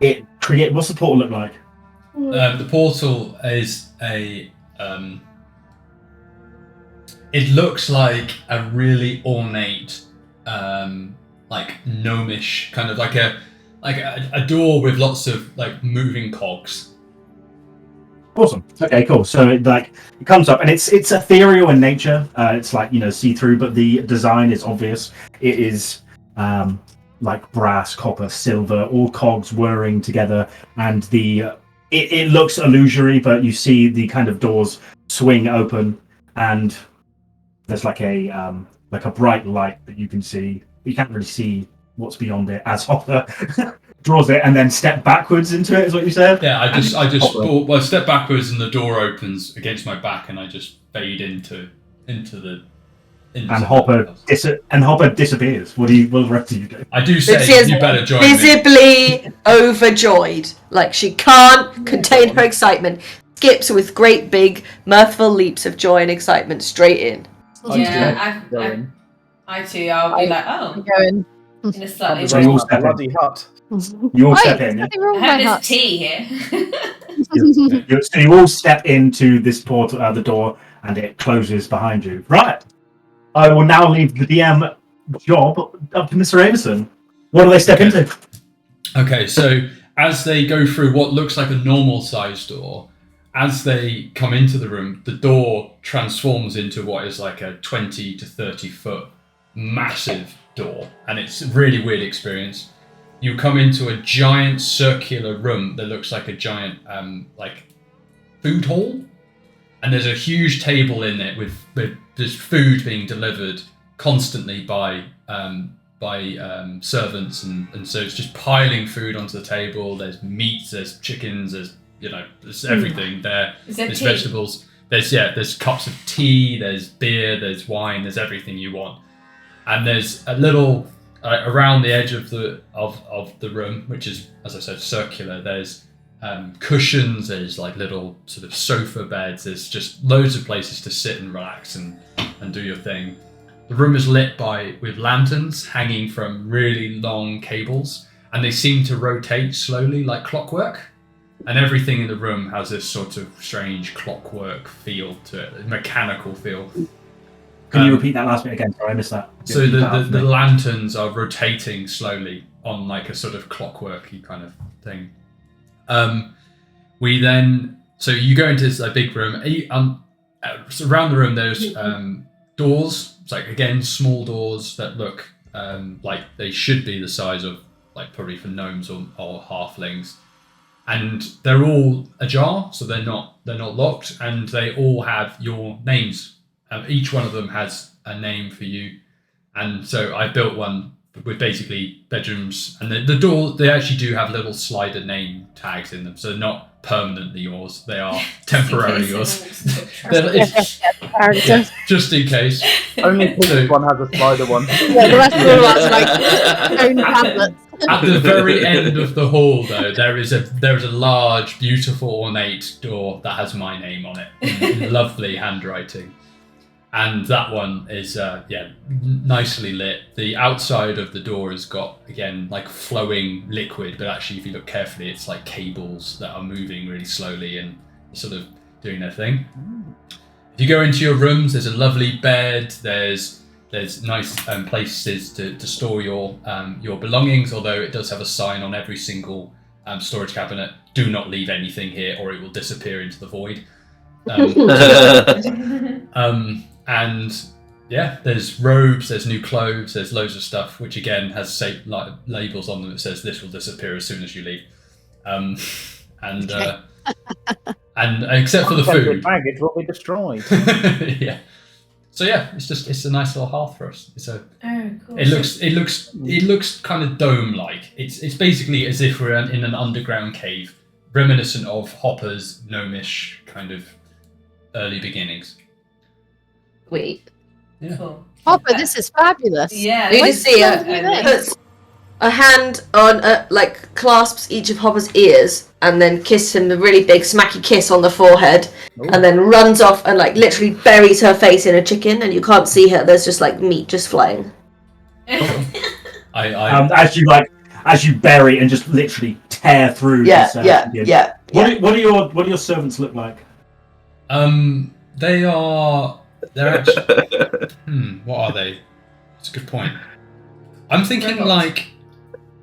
it create. What's the portal look like? The portal is a. It looks like a really ornate, like gnomish kind of like a door with lots of like moving cogs. Awesome. Okay, cool. So it comes up, and it's ethereal in nature. It's like see through, but the design is obvious. It is like brass, copper, silver, all cogs whirring together, and it looks illusory, but you see the kind of doors swing open, and there's like a bright light that you can see. You can't really see what's beyond it as Hopper draws it and then step backwards into it, is what you said? Yeah, I step backwards and the door opens against my back, and I just fade into the. And Hopper disappears. What the rest of you do? I do She say is you better join me. visibly overjoyed. Like she can't contain her excitement. Skips with great big, mirthful leaps of joy and excitement straight in. Yeah, I too. I'll be like, oh, Going. in a slightly. So you all step in. Bloody hut. You all Wait, step there's in. nothing wrong I with have my this hut. tea here. So you all step into this portal, the door, and it closes behind you. Right. I will now leave the DM job up to Mr. Avison. What do they step into? Okay, so as they go through what looks like a normal size door, as they come into the room, the door transforms into what is like a 20 to 30 foot massive door, and it's a really weird experience. you come into a giant circular room that looks like a giant like food hall, and there's a huge table in it with just food being delivered constantly by servants, and so it's just piling food onto the table. There's meats, there's chickens, there's everything there. There's vegetables. There's cups of tea, there's beer, there's wine, there's everything you want. And there's a little around the edge of the room, which is, as I said, circular. There's cushions. There's like little sort of sofa beds. There's just loads of places to sit and relax and do your thing. The room is lit with lanterns hanging from really long cables, and they seem to rotate slowly like clockwork. And everything in the room has this sort of strange clockwork feel to it, a mechanical feel. Can you repeat that last bit again? Sorry, I missed that. So the lanterns are rotating slowly on like a sort of clockworky kind of thing. So you go into this big room. So around the room there's doors. It's like, again, small doors that look like they should be the size of like probably for gnomes or halflings. And they're all ajar, so they're not locked, and they all have your names. Each one of them has a name for you, and so I built one with basically bedrooms, and the door, they actually do have little slider name tags in them, so they're not permanently yours, they are temporarily yours. Just in case. Only this one has a slider one. Yeah, the rest of them are like own tablets. At the very end of the hall, though, there is a large, beautiful, ornate door that has my name on it in lovely handwriting, and that one is nicely lit. The outside of the door has got, again, like flowing liquid, but actually, if you look carefully, it's like cables that are moving really slowly and sort of doing their thing. If you go into your rooms, there's a lovely bed. There's nice places to store your belongings, although it does have a sign on every single storage cabinet: do not leave anything here or it will disappear into the void. And yeah, there's robes, there's new clothes, there's loads of stuff, which again has labels on them that says this will disappear as soon as you leave. And except for the food, baggage will be destroyed. yeah. So yeah, it's a nice little hearth for us. Cool. It looks kind of dome-like. It's basically as if we're in an underground cave, reminiscent of Hopper's gnomish kind of early beginnings. Sweet. Yeah. Cool. Hopper, this is fabulous. Yeah. Ludusia puts a hand on, clasps each of Hopper's ears and then kisses him a really big smacky kiss on the forehead. Ooh. And then runs off and literally buries her face in a chicken, and you can't see her. There's just meat just flying. As you bury and just literally tear through. Yeah. What do your servants look like? They're actually. What are they? That's a good point. I'm thinking like.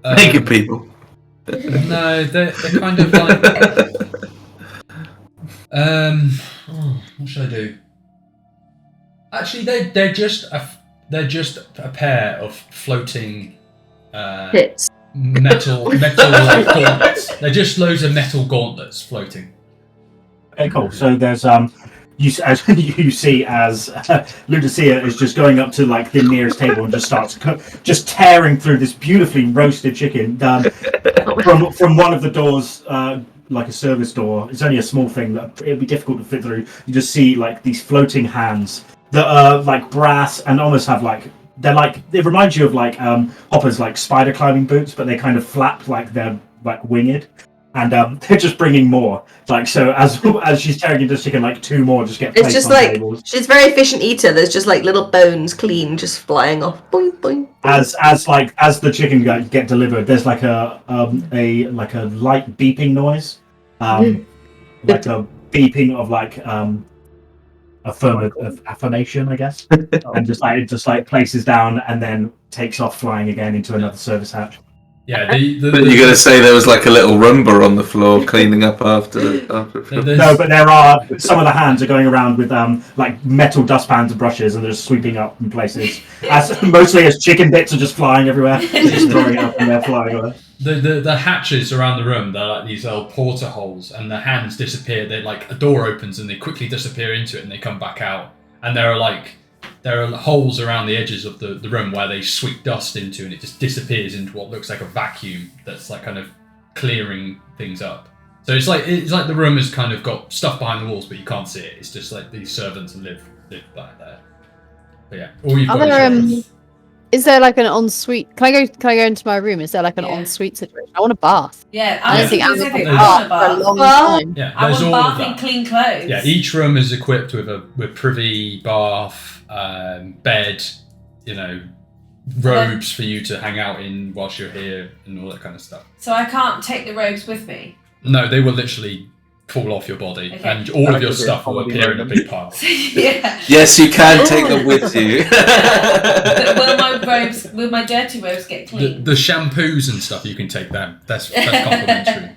Naked people. No, they're kind of like. What should I do? Actually, they're just a pair of floating Hits. metal gauntlets. They're just loads of metal gauntlets floating. Okay, cool. So there's you see as Ludusia is just going up to the nearest table and just starts just tearing through this beautifully roasted chicken from one of the doors, like a service door. It's only a small thing that it'd be difficult to fit through. You just see these floating hands that are brass and almost have it reminds you of Hopper's spider climbing boots, but they kind of flap they're winged. And they're just bringing more. So as she's tearing into this chicken, 2 more just get placed It's just on tables. she's a very efficient eater. There's just little bones, clean, just flying off. Boing, boing. As the chicken get delivered, there's a light beeping noise, a beeping of of affirmation, I guess, and just places down and then takes off flying again into another service hatch. Yeah, But you're gonna say there was like a little Roomba on the floor cleaning up after. No, but there are some of the hands are going around with like metal dustpans and brushes, and they're just sweeping up in places. Mostly as chicken bits are just flying everywhere, just throwing it up and they're flying away. The hatches around the room, they're like these little porter holes, and the hands disappear. They like a door opens and they quickly disappear into it, and they come back out. And there are holes around the edges of the room where they sweep dust into, and it just disappears into what looks like a vacuum that's like kind of clearing things up. So it's like the room has kind of got stuff behind the walls, but you can't see it. It's just like these servants live back there. But yeah, all you've got is there like an ensuite? Can I go into my room? Is there like an ensuite situation? I want a bath. Yeah, I don't think I want a bath for a long time. Yeah, I there's want all bath of in that. clean clothes. Yeah, each room is equipped with privy, bath, bed, robes for you to hang out in whilst you're here, and all that kind of stuff. So I can't take the robes with me? No, they will literally fall off your body, Okay. and all of your stuff will appear in a big pile. Yeah. Yes, you can take them with you. But will my dirty robes get clean? The shampoos and stuff, you can take them. That's complimentary.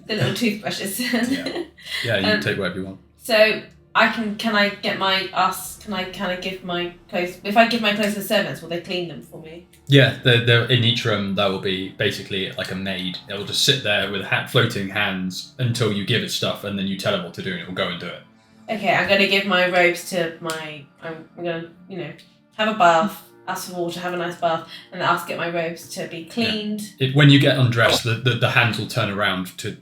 The little toothbrushes. Yeah, you can take whatever you want. So can I give my clothes? If I give my clothes to the servants, will they clean them for me? Yeah, they're in each room. There will be basically like a maid. It will just sit there with floating hands until you give it stuff, and then you tell it what to do, and it will go and do it. Okay, I'm gonna give my robes to I'm gonna have a bath, ask for water, have a nice bath, and then ask to get my robes to be cleaned. Yeah. When you get undressed, the hands will turn around to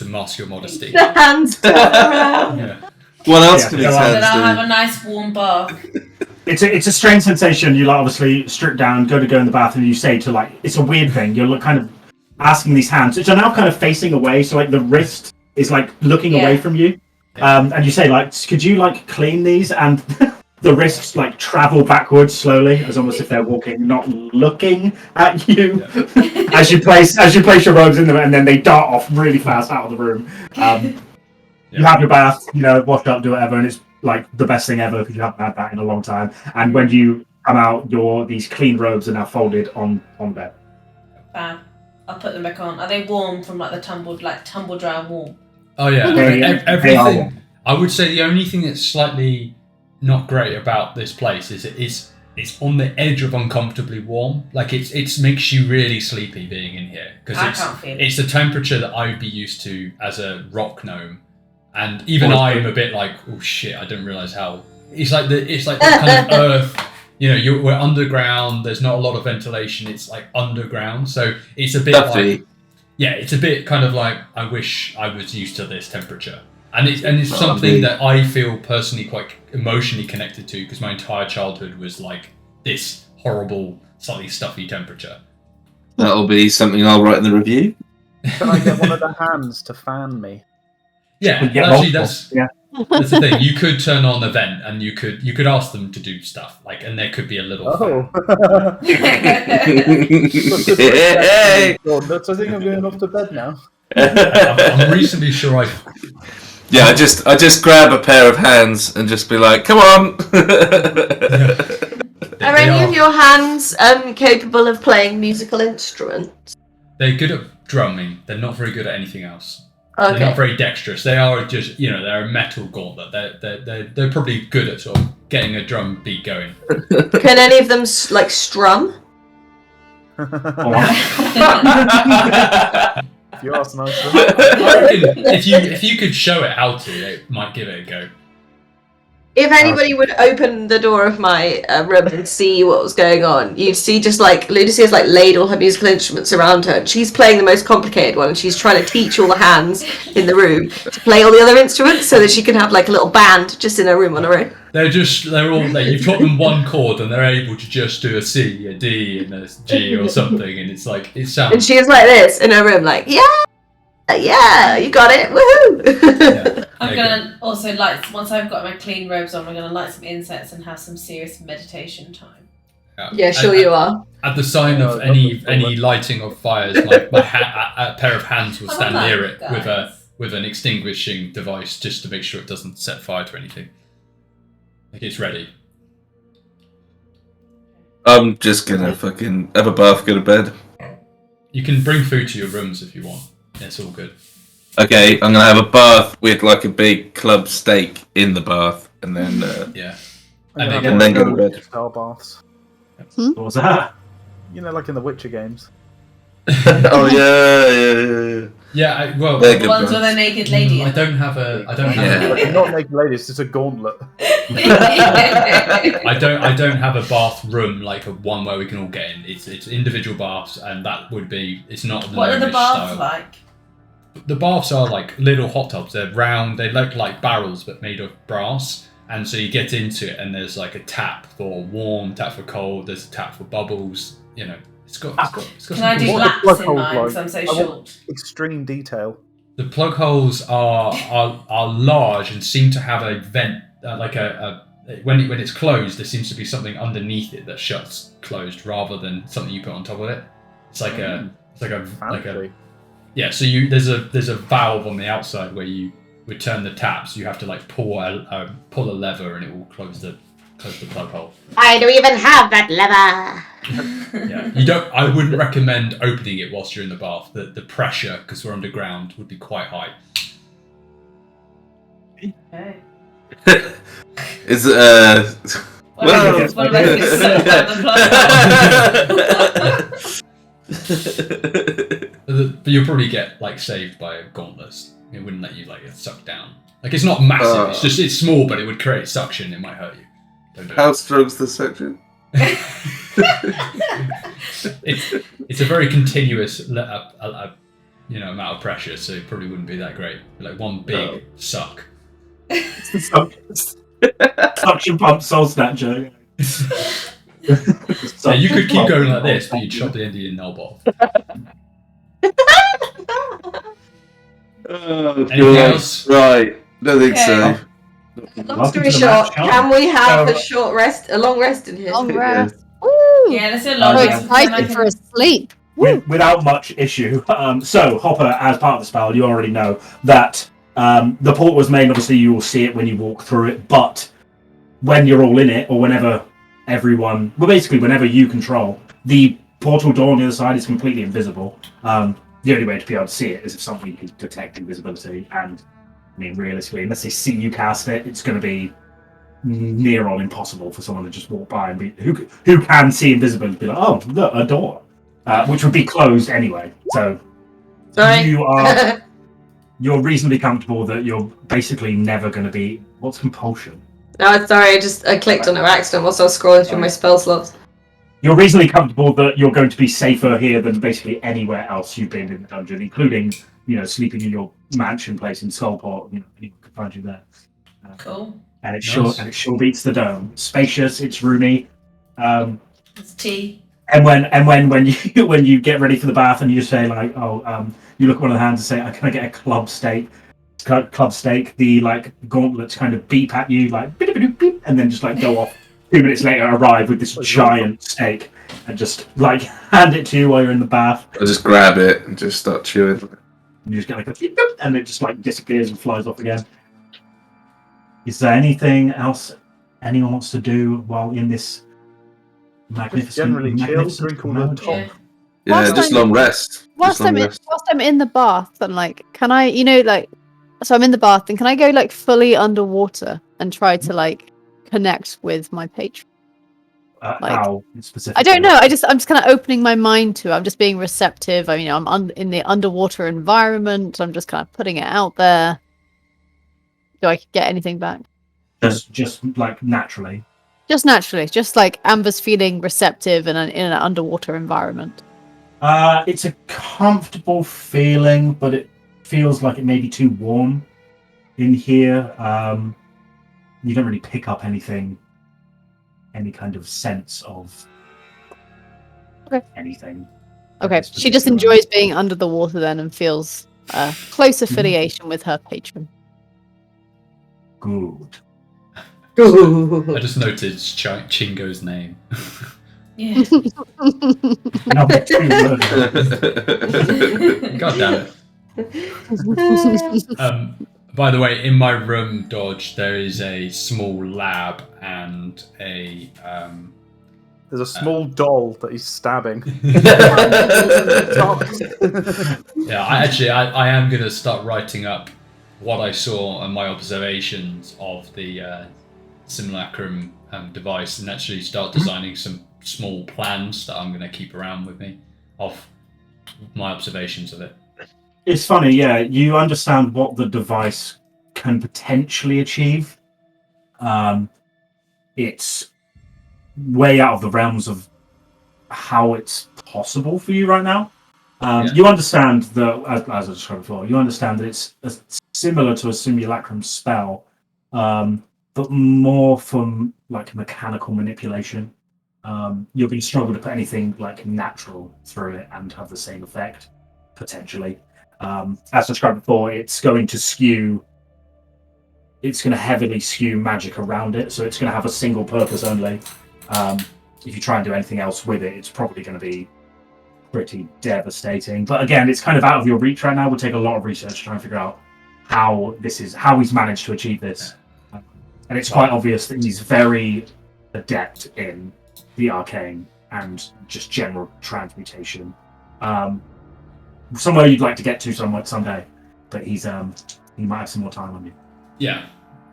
mask your modesty. The hands turn around. Yeah. What else can these And then I'll hands have a nice warm bath. It's a strange sensation. You like obviously strip down, go in the bath, and you say to like it's a weird thing. You're kind of asking these hands, which are now kind of facing away, so like the wrist is like looking away from you, and you say like, could you like clean these? And the wrists like travel backwards slowly, as almost if they're walking, not looking at you, as you place your robes in them, and then they dart off really fast out of the room. You have your bath, wash up, do whatever, and it's like the best thing ever because you haven't had that in a long time. And when you come out, these clean robes are now folded on bed. Fab. I'll put them back on. Are they warm from like the tumble dry and warm? Oh yeah, They everything. are warm. I would say the only thing that's slightly not great about this place is it's on the edge of uncomfortably warm. Like it makes you really sleepy being in here because can't feel it. it's the temperature that I would be used to as a rock gnome. And even I'm a bit like, oh shit! I didn't realize how it's like the kind of earth. We're underground. There's not a lot of ventilation. It's like underground, so it's a bit like, it's a bit kind of like I wish I was used to this temperature. And it's something that I feel personally quite emotionally connected to because my entire childhood was like this horrible, slightly stuffy temperature. That'll be something I'll write in the review. Can I get one of the hands to fan me? Yeah, actually, that's the thing. You could turn on a vent, and you could ask them to do stuff, and there could be a little. Oh. That's, I think I'm going off to bed now. I'm reasonably sure I. Yeah, I just grab a pair of hands and just be like, "Come on." Are any of your hands capable of playing musical instruments? They're good at drumming. They're not very good at anything else. Okay. They're not very dexterous. They are just, they're a metal gauntlet. They're probably good at sort of getting a drum beat going. Can any of them strum? If you ask nicely. I reckon if you could show it how to, it might give it a go. If anybody would open the door of my room and see what was going on, you'd see just Ludusia's laid all her musical instruments around her, and she's playing the most complicated one, and she's trying to teach all the hands in the room to play all the other instruments so that she can have a little band just in her room on her own. They're all you've taught them one chord and they're able to just do a C, a D, and a G or something, and it's like it sounds. And she's like this in her room, yeah, you got it, woohoo! Yeah. I'm gonna also light, once I've got my clean robes on, I'm gonna light some incense and have some serious meditation time. Yeah, sure you are. At the sign of any lighting of fires, a pair of hands will stand near it with an extinguishing device just to make sure it doesn't set fire to anything. It's ready. I'm just gonna fucking have a bath, go to bed. You can bring food to your rooms if you want. It's all good. Okay, I'm gonna have a bath with like a big club steak in the bath, and then Yeah. And And then go to bed. Style baths. What was that? You know, like in the Witcher games. Oh yeah. Yeah. Well, They're The good ones with ones. a naked lady. I don't have a. Yeah. Like, not naked ladies, it's a gauntlet. I don't have a bathroom like a one where we can all get in. It's individual baths, and that would be. It's not the What are the gnomish baths style. like? The baths are like little hot tubs. They're round. They look like barrels, but made of brass. And so you get into it, and there's like a tap for warm, tap for cold. There's a tap for bubbles. You know, it's got. Can I do What the laps plug in holes mine because like? I'm so I want short? extreme detail. The plug holes are large and seem to have a vent, like when it's closed, there seems to be something underneath it that shuts closed rather than something you put on top of it. It's like a Fancy. yeah. So there's a valve on the outside where you would turn the taps. You have to like pull a lever and it will close the plug hole. I don't even have that lever. Yeah, you don't. I wouldn't recommend opening it whilst you're in the bath. The pressure, because we're underground, would be quite high. Okay. It's One of us gets sucked down the plug. But you'll probably get like saved by a gauntlet. It wouldn't let you like get sucked down. Like it's not massive. It's small, but it would create suction. It might hurt you. Don't do How strong's the section? it's a very continuous amount of pressure, so it probably wouldn't be that great. Like one big suck. Suction pump soul snatcher. Yeah, you could keep going like this, but you'd chop the end of your null off. Oh, Anything else? Right. Don't think Okay. so. Long story short, can we have a long rest in here? Long Yeah. rest. Woo! Yeah, let's do a I'm long so rest. Then I excited can- for a sleep. Woo! Without much issue. So, Hopper, as part of the spell, you already know that the port was made. Obviously, you will see it when you walk through it, but when you're all in it, or whenever whenever you control, the portal door on the other side is completely invisible. The only way to be able to see it is if somebody can detect invisibility, and I mean, realistically, unless they see you cast it, it's going to be near on impossible for someone to just walk by and be who can see invisibility and be like, oh, look, a door, which would be closed anyway. So Sorry. you're reasonably comfortable that you're basically never going to be. What's compulsion? No, sorry, I clicked on it by accident whilst I was scrolling through my spell slots. You're reasonably comfortable that you're going to be safer here than basically anywhere else you've been in the dungeon, including, sleeping in your mansion place in Skullport. Anyone can find you there. Cool. And it Nice. sure beats the dome. Spacious, it's roomy. It's tea. And when you get ready for the bath and you say like, you look at one of the hands and say, "Can I get a club steak?" Club steak. The gauntlets kind of beep at you like, beep, beep, beep, and then just go off. 2 minutes later, arrive with this giant steak and just hand it to you while you're in the bath. I just grab it and just start chewing. And you just get a beep, and it just disappears and flies off again. Is there anything else anyone wants to do while in this magnificent? Generally chill, magnificent drink all the mode? top. Yeah. Yeah, Whilst just I'm- long rest. Whilst Just long I'm rest. in the bath, and can I, so I'm in the bath, and can I go fully underwater and try to connect with my patron? How specifically? I don't know. I'm just kind of opening my mind to it. I'm just being receptive. I mean, I'm in the underwater environment. I'm just kind of putting it out there. Do I get anything back? Just naturally. Just naturally, just Amber's feeling receptive in an underwater environment. It's a comfortable feeling, but it feels like it may be too warm in here. You don't really pick up any kind of sense of anything. Okay, This she just particular- enjoys being under the water then and feels a close affiliation with her patron. Good. I just noticed Chingo's name. Yeah. Number 2 murder. God damn it. By the way, in my room, Dodge, there is a small lab and a There's a small doll that he's stabbing. Yeah, I am going to start writing up what I saw and my observations of the simulacrum device, and actually start designing some small plans that I'm going to keep around with me of my observations of it. It's funny, yeah. You understand what the device can potentially achieve. It's way out of the realms of how it's possible for you right now. You understand that, as I described before, you understand that it's similar to a simulacrum spell, but more from like mechanical manipulation. You're going to struggle to put anything like natural through it and have the same effect, potentially. As described before, it's going to heavily skew magic around it, so it's going to have a single purpose only. If you try and do anything else with it, it's probably going to be pretty devastating. But again, it's kind of out of your reach right now. We'll take a lot of research to try and figure out how he's managed to achieve this. And it's quite obvious that he's very adept in the arcane and just general transmutation. Somewhere you'd like to get to someday, but he might have some more time on you. Yeah,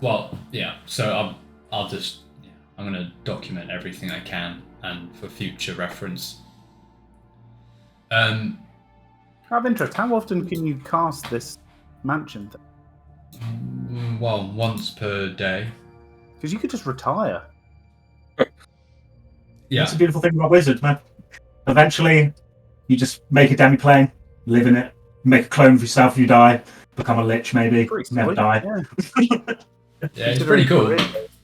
well, yeah. So I'm going to document everything I can, and for future reference. Out of interest, how often can you cast this mansion thing? Well, once per day. Because you could just retire. Yeah. That's a beautiful thing about wizards, man. Eventually, you just make a demi-plane, live in it, make a clone of yourself if you die, become a lich maybe, never die. Yeah, it's pretty cool.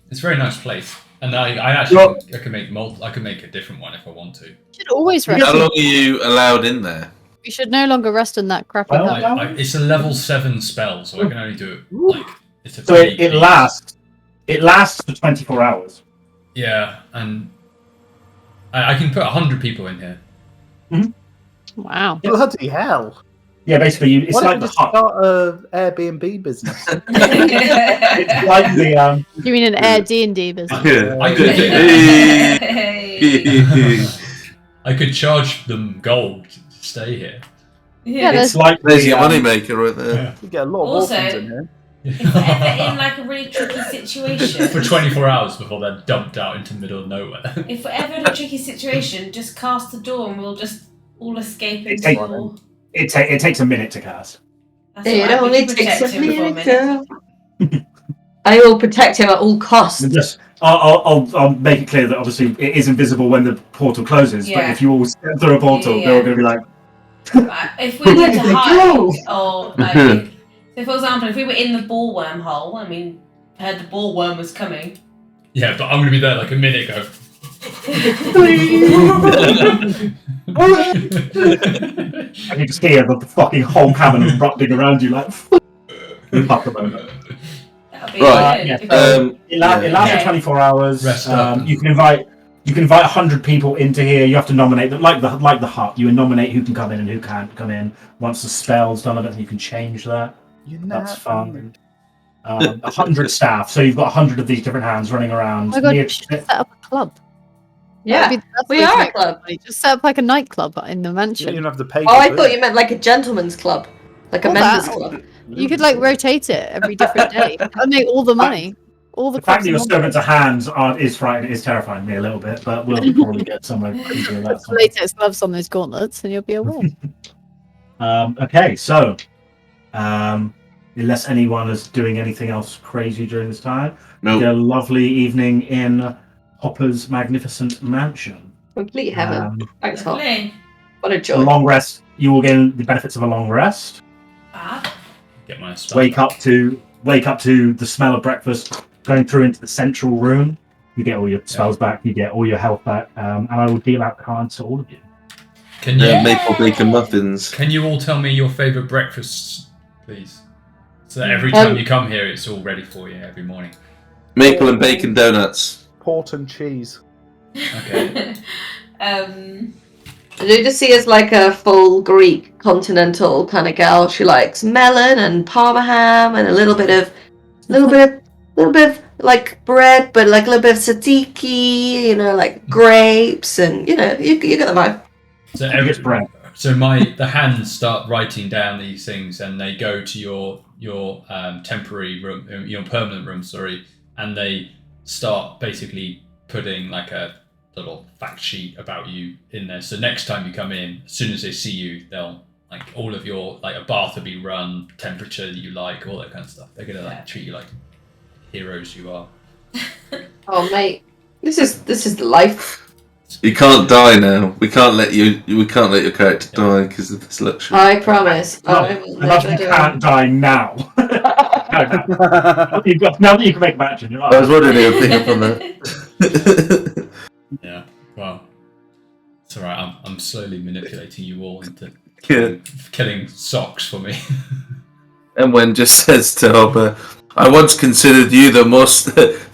It's a very nice place. And I can make a different one if I want to. You should always rest. How long are you allowed in there? You should no longer rest in that crappy hut. It's a level 7 spell, so I can only do it like it's a. So it lasts for 24 hours. Yeah, and I can put 100 people in here. Mm-hmm. Wow. Bloody hell! Yeah, basically, it's Why like don't the you hut. start an Airbnb business? It's like the You mean an Air D&D business? I could charge them gold to stay here. Yeah, it's like There's your moneymaker right there. Yeah. You get a lot of Also- orphans in here. if we're ever in like a really tricky situation, For 24 hours before they're dumped out into the middle of nowhere. if we're ever in a tricky situation, just cast the door and we'll just all escape It into takes- your. it takes a minute to cast. That's It alright, we only can takes protect a him for a minute. minute. I will protect him at all costs. And just, I'll make it clear that obviously it is invisible when the portal closes, but Yeah. if you all step through a portal, Yeah. they're all going to be like, If we need to They hide, go. or like, so for example, if we were in the ball wormhole and we heard the ball worm was coming, Yeah, but I'm going to be there like a minute ago. and you just hear the fucking whole cavern erupting around you like, fuck the moment. that'd be Right, good. yeah. Because- It lasts Okay. for 24 hours. Rest up. You can invite 100 people into here. You have to nominate them, like the hut. You nominate who can come in and who can't come in. Once the spell's done, I don't think you can change that. That's fun. 100 staff, so you've got 100 of these different hands running around. Oh my god, near- you should set up a club. Yeah, That'd be the best we way to are a make club. money. Just set up like a nightclub in the You mansion. don't have to pay. Oh, I for thought it. you meant like a gentleman's club, like a All members that. club. You could like rotate it every different day. That'd make all the money. All the The fact clubs that your in one servants are hands is frightening, is terrifying me a little bit, but we'll probably get somewhere easier with that. Put some latex gloves on those gauntlets and you'll be away. Okay, so unless anyone is doing anything else crazy during this time, No. get a lovely evening in Hopper's magnificent mansion. Complete heaven. Thanks, Hop. Lovely. What a A joy. long rest. You will gain the benefits of a long rest. Fab. Get my spell. Wake up to the smell of breakfast. Going through into the central room. You get all your spells back. You get all your health back, and I will deal out cards to all of you. Can you Maple bacon muffins. Can you all tell me your favourite breakfasts, please? So that every time you come here, it's all ready for you every morning. Maple and bacon donuts. Port and cheese. Okay. Ludusia is like a full Greek continental kind of girl. She likes melon and parma ham and a little bit of like bread, but like a little bit of tzatziki, you know, like grapes, and you know, you get the vibe. So It's bread. So the hands start writing down these things, and they go to your temporary room, your permanent room, sorry, and they start basically putting like a little fact sheet about you in there. So next time you come in, as soon as they see you, they'll like all of your like a bath will be run, temperature that you like, all that kind of stuff. They're gonna like treat you like heroes you are. Oh mate, this is the life. You can't die now. We can't let your character die because of this luxury. I promise. No, you can't die now. Now that you can make magic, you're right. I was wondering if you'd pick up on that. Yeah. Well, it's alright. I'm slowly manipulating you all into killing socks for me. Emwen just says to Hopper, "I once considered you the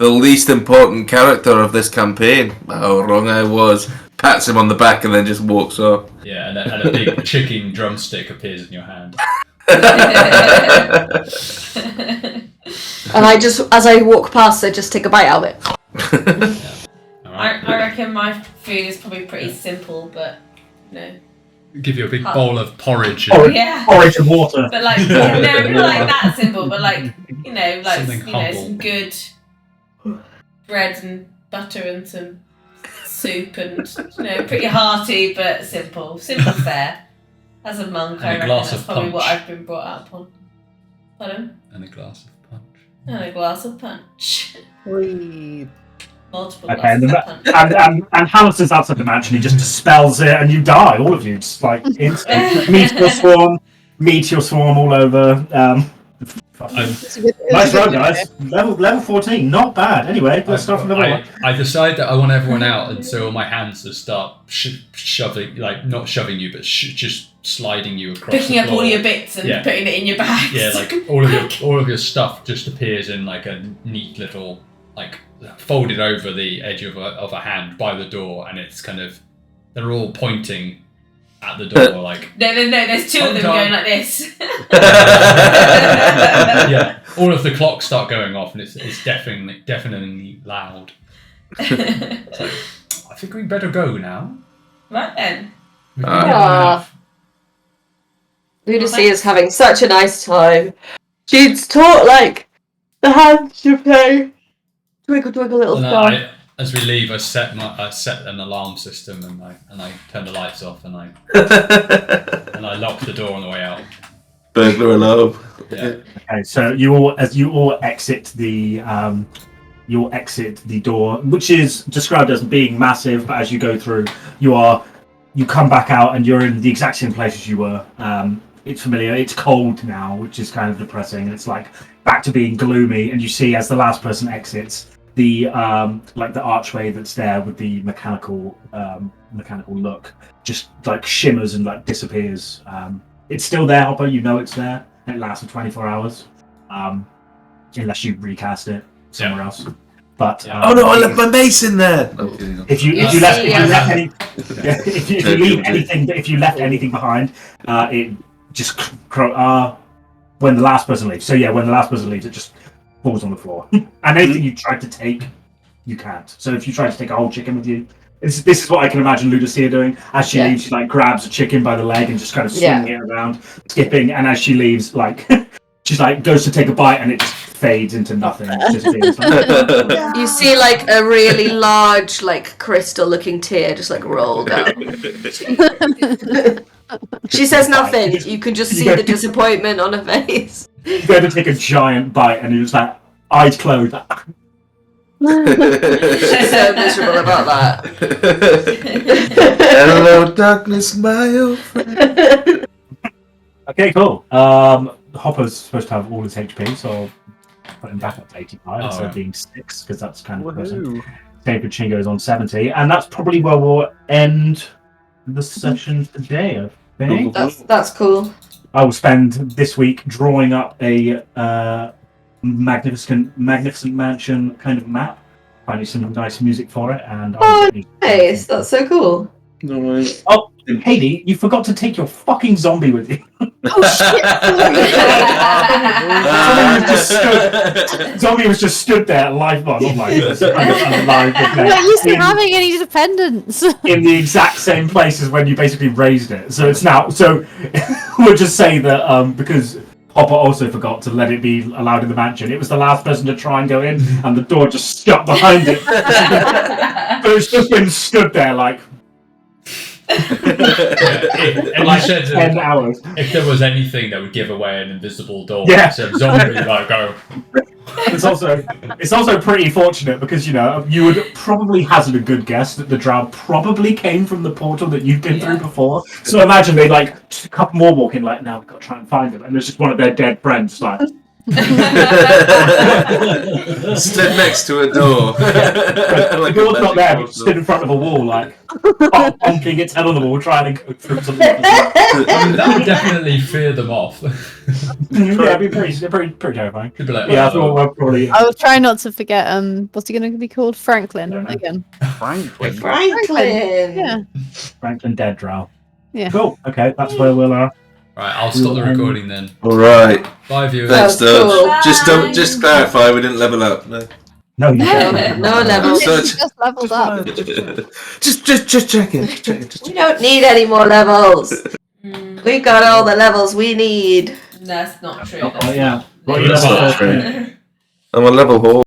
least important character of this campaign. How wrong I was." Pats him on the back and then just walks off. Yeah, and a big chicken drumstick appears in your hand. And I just, as I walk past, I just take a bite out of it. Alright. I reckon my food is probably pretty simple, but no. Give you a big bowl of porridge. Yeah. Porridge and water. But like, no, not like that simple, but like, you know, like Something some good bread and butter and some soup and pretty hearty but simple fare. As a monk, And I a reckon glass that's of probably punch. what I've been brought up on. Pardon? And a glass of punch. And a glass of punch. Multiple Okay, glasses of punch. and Halaster's outside the mansion. He just dispels it, and you die, all of you, just like instant meteor swarm all over. Nice roll, guys. Level 14, not bad. Anyway, let's start from level 1. I decide that I want everyone out, and so all my hands will start shoving, like not shoving you, but just sliding you across. Picking the up floor. all your bits and putting it in your bags. Yeah, like all of your stuff just appears in like a neat little like folded over the edge of a hand by the door, and it's kind of they're all pointing at the door like No, there's two of them going like this. yeah, all of the clocks start going off, and it's definitely loud. So, I think we better go now. Right then. We've been here long enough. Ludusia is having such a nice time. She's taught like the hands to play twinkle twinkle little And star. as we leave, I set an alarm system, and I turn the lights off, and I lock the door on the way out. Burglar alarm. Yeah. Okay, so you all exit the door, which is described as being massive, but as you go through, you come back out and you're in the exact same place as you were. It's familiar. It's cold now, which is kind of depressing. It's like back to being gloomy, and you see as the last person exits, the like the archway that's there with the mechanical look just like shimmers and like disappears. It's still there, Hopper. You know it's there. And it lasts for 24 hours, unless you recast it somewhere else. But Oh no! I left my mace in there. if you left anything behind, it just when the last person leaves. So yeah, when the last person leaves, it just falls on the floor. And anything you tried to take, you can't. So if you try to take a whole chicken with you, this is what I can imagine Ludusia doing. As she leaves, she like grabs a chicken by the leg and just kind of swinging it around, skipping. And as she leaves, like she's like goes to take a bite, and it just fades into nothing. It disappears. You see like a really large, like crystal-looking tear just like roll down. She says nothing. You can just see the disappointment on her face. You go to take a giant bite, and you're just like eyes closed. Like, She's so miserable about that. Hello, darkness, my old friend. Okay, cool. Hopper's supposed to have all his HP, so I'll put him back up to 85 instead of being 6, because that's kind of present. Same for Chingo's on 70, and that's probably where we'll end the session today, I think. That's cool. I will spend this week drawing up a magnificent mansion kind of map, finding some nice music for it, and Nice, that's so cool. No worries. Oh, Hayley, you forgot to take your fucking zombie with you. Zombie was just stood there, live on. Oh my goodness. I'm not used to having any dependents. In the exact same place as when you basically raised it. So it's now. So we'll just say that because Hopper also forgot to let it be allowed in the mansion. It was the last person to try and go in, and the door just shut behind it. So it's just been stood there like. And like you said 10 hours. If there was anything that would give away an invisible door, Yeah. it's a zombie like go. It's also pretty fortunate because you would probably hazard a good guess that the drow probably came from the portal that you've been through before. So imagine they just a couple more walk in like, now we've got to try and find them, and there's just one of their dead friends like. Stood next to a door. The door's not there, but stood in front of a wall, like honking its head on the wall, trying to go through something. That would definitely fear them off. Yeah, it'd be pretty terrifying. You'd be like, Yeah, I thought we're probably. I was trying not to forget. What's he going to be called? Franklin again. Franklin. Franklin. Yeah. Franklin dead drow. Yeah. Cool. Okay, that's where we'll. Right, I'll stop the recording then. All right. Bye, viewers. Thanks, Cool. Dodge. Just clarify, we didn't level up. No. No, you No level. So- Just leveled up. just check it. We don't need any more levels. We got all the levels we need. That's not true. Oh, yeah. That's not true. I'm a level whore.